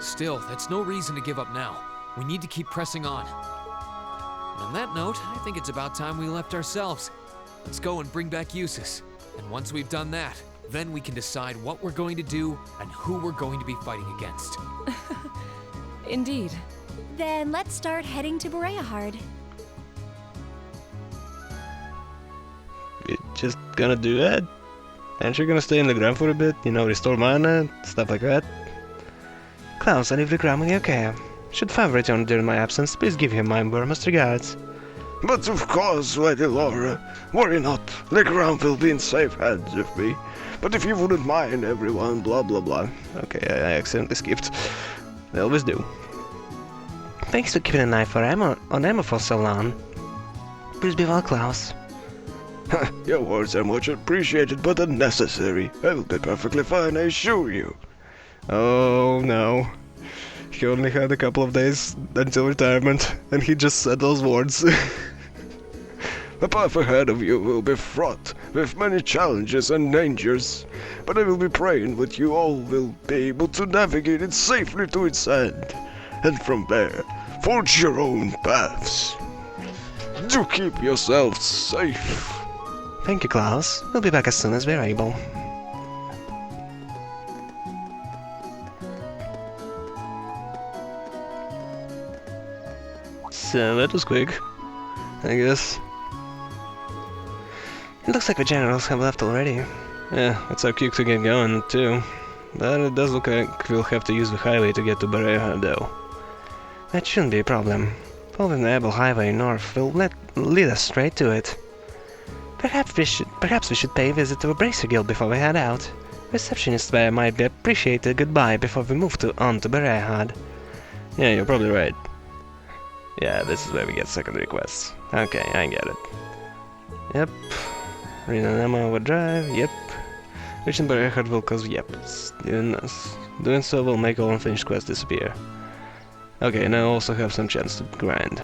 Still, that's no reason to give up now. We need to keep pressing on. And on that note, I think it's about time we left ourselves. Let's go and bring back Eusus. And once we've done that, then we can decide what we're going to do and who we're going to be fighting against. Indeed. Then let's start heading to Bereahard. You're just gonna do that? Aren't you gonna stay in the ground for a bit? You know, restore mana, stuff like that? Klaus, I leave the ground with your care. Should Fav return during my absence, please give him my warmest regards. But of course, Lady Laura. Worry not. The ground will be in safe hands with me. But if you wouldn't mind, everyone, blah blah blah. Okay, I accidentally skipped. They always do. Thanks for keeping an eye on Emma for so long. Please be well, Klaus. Your words are much appreciated, but unnecessary. I will be perfectly fine, I assure you. Oh no. He only had a couple of days until retirement, and he just said those words. The path ahead of you will be fraught with many challenges and dangers, but I will be praying that you all will be able to navigate it safely to its end, and from there, forge your own paths. Do keep yourselves safe. Thank you, Klaus. We'll be back as soon as we're able. So that was quick, I guess. It looks like the generals have left already. Yeah, it's our cue to get going too. But it does look like we'll have to use the highway to get to Berea though. That shouldn't be a problem. Following the Ebel Highway north will lead us straight to it. Perhaps we should pay a visit to the Bracer Guild before we head out. Receptionist there might be appreciate a goodbye before we move on to Berehad. Yeah, you're probably right. Yeah, this is where we get secondary quests. Okay, I get it. Yep. Rena and Emma overdrive, yep. Reaching Berehad will cause yeps. Doing so will make all unfinished quests disappear. Okay, and I also have some chance to grind.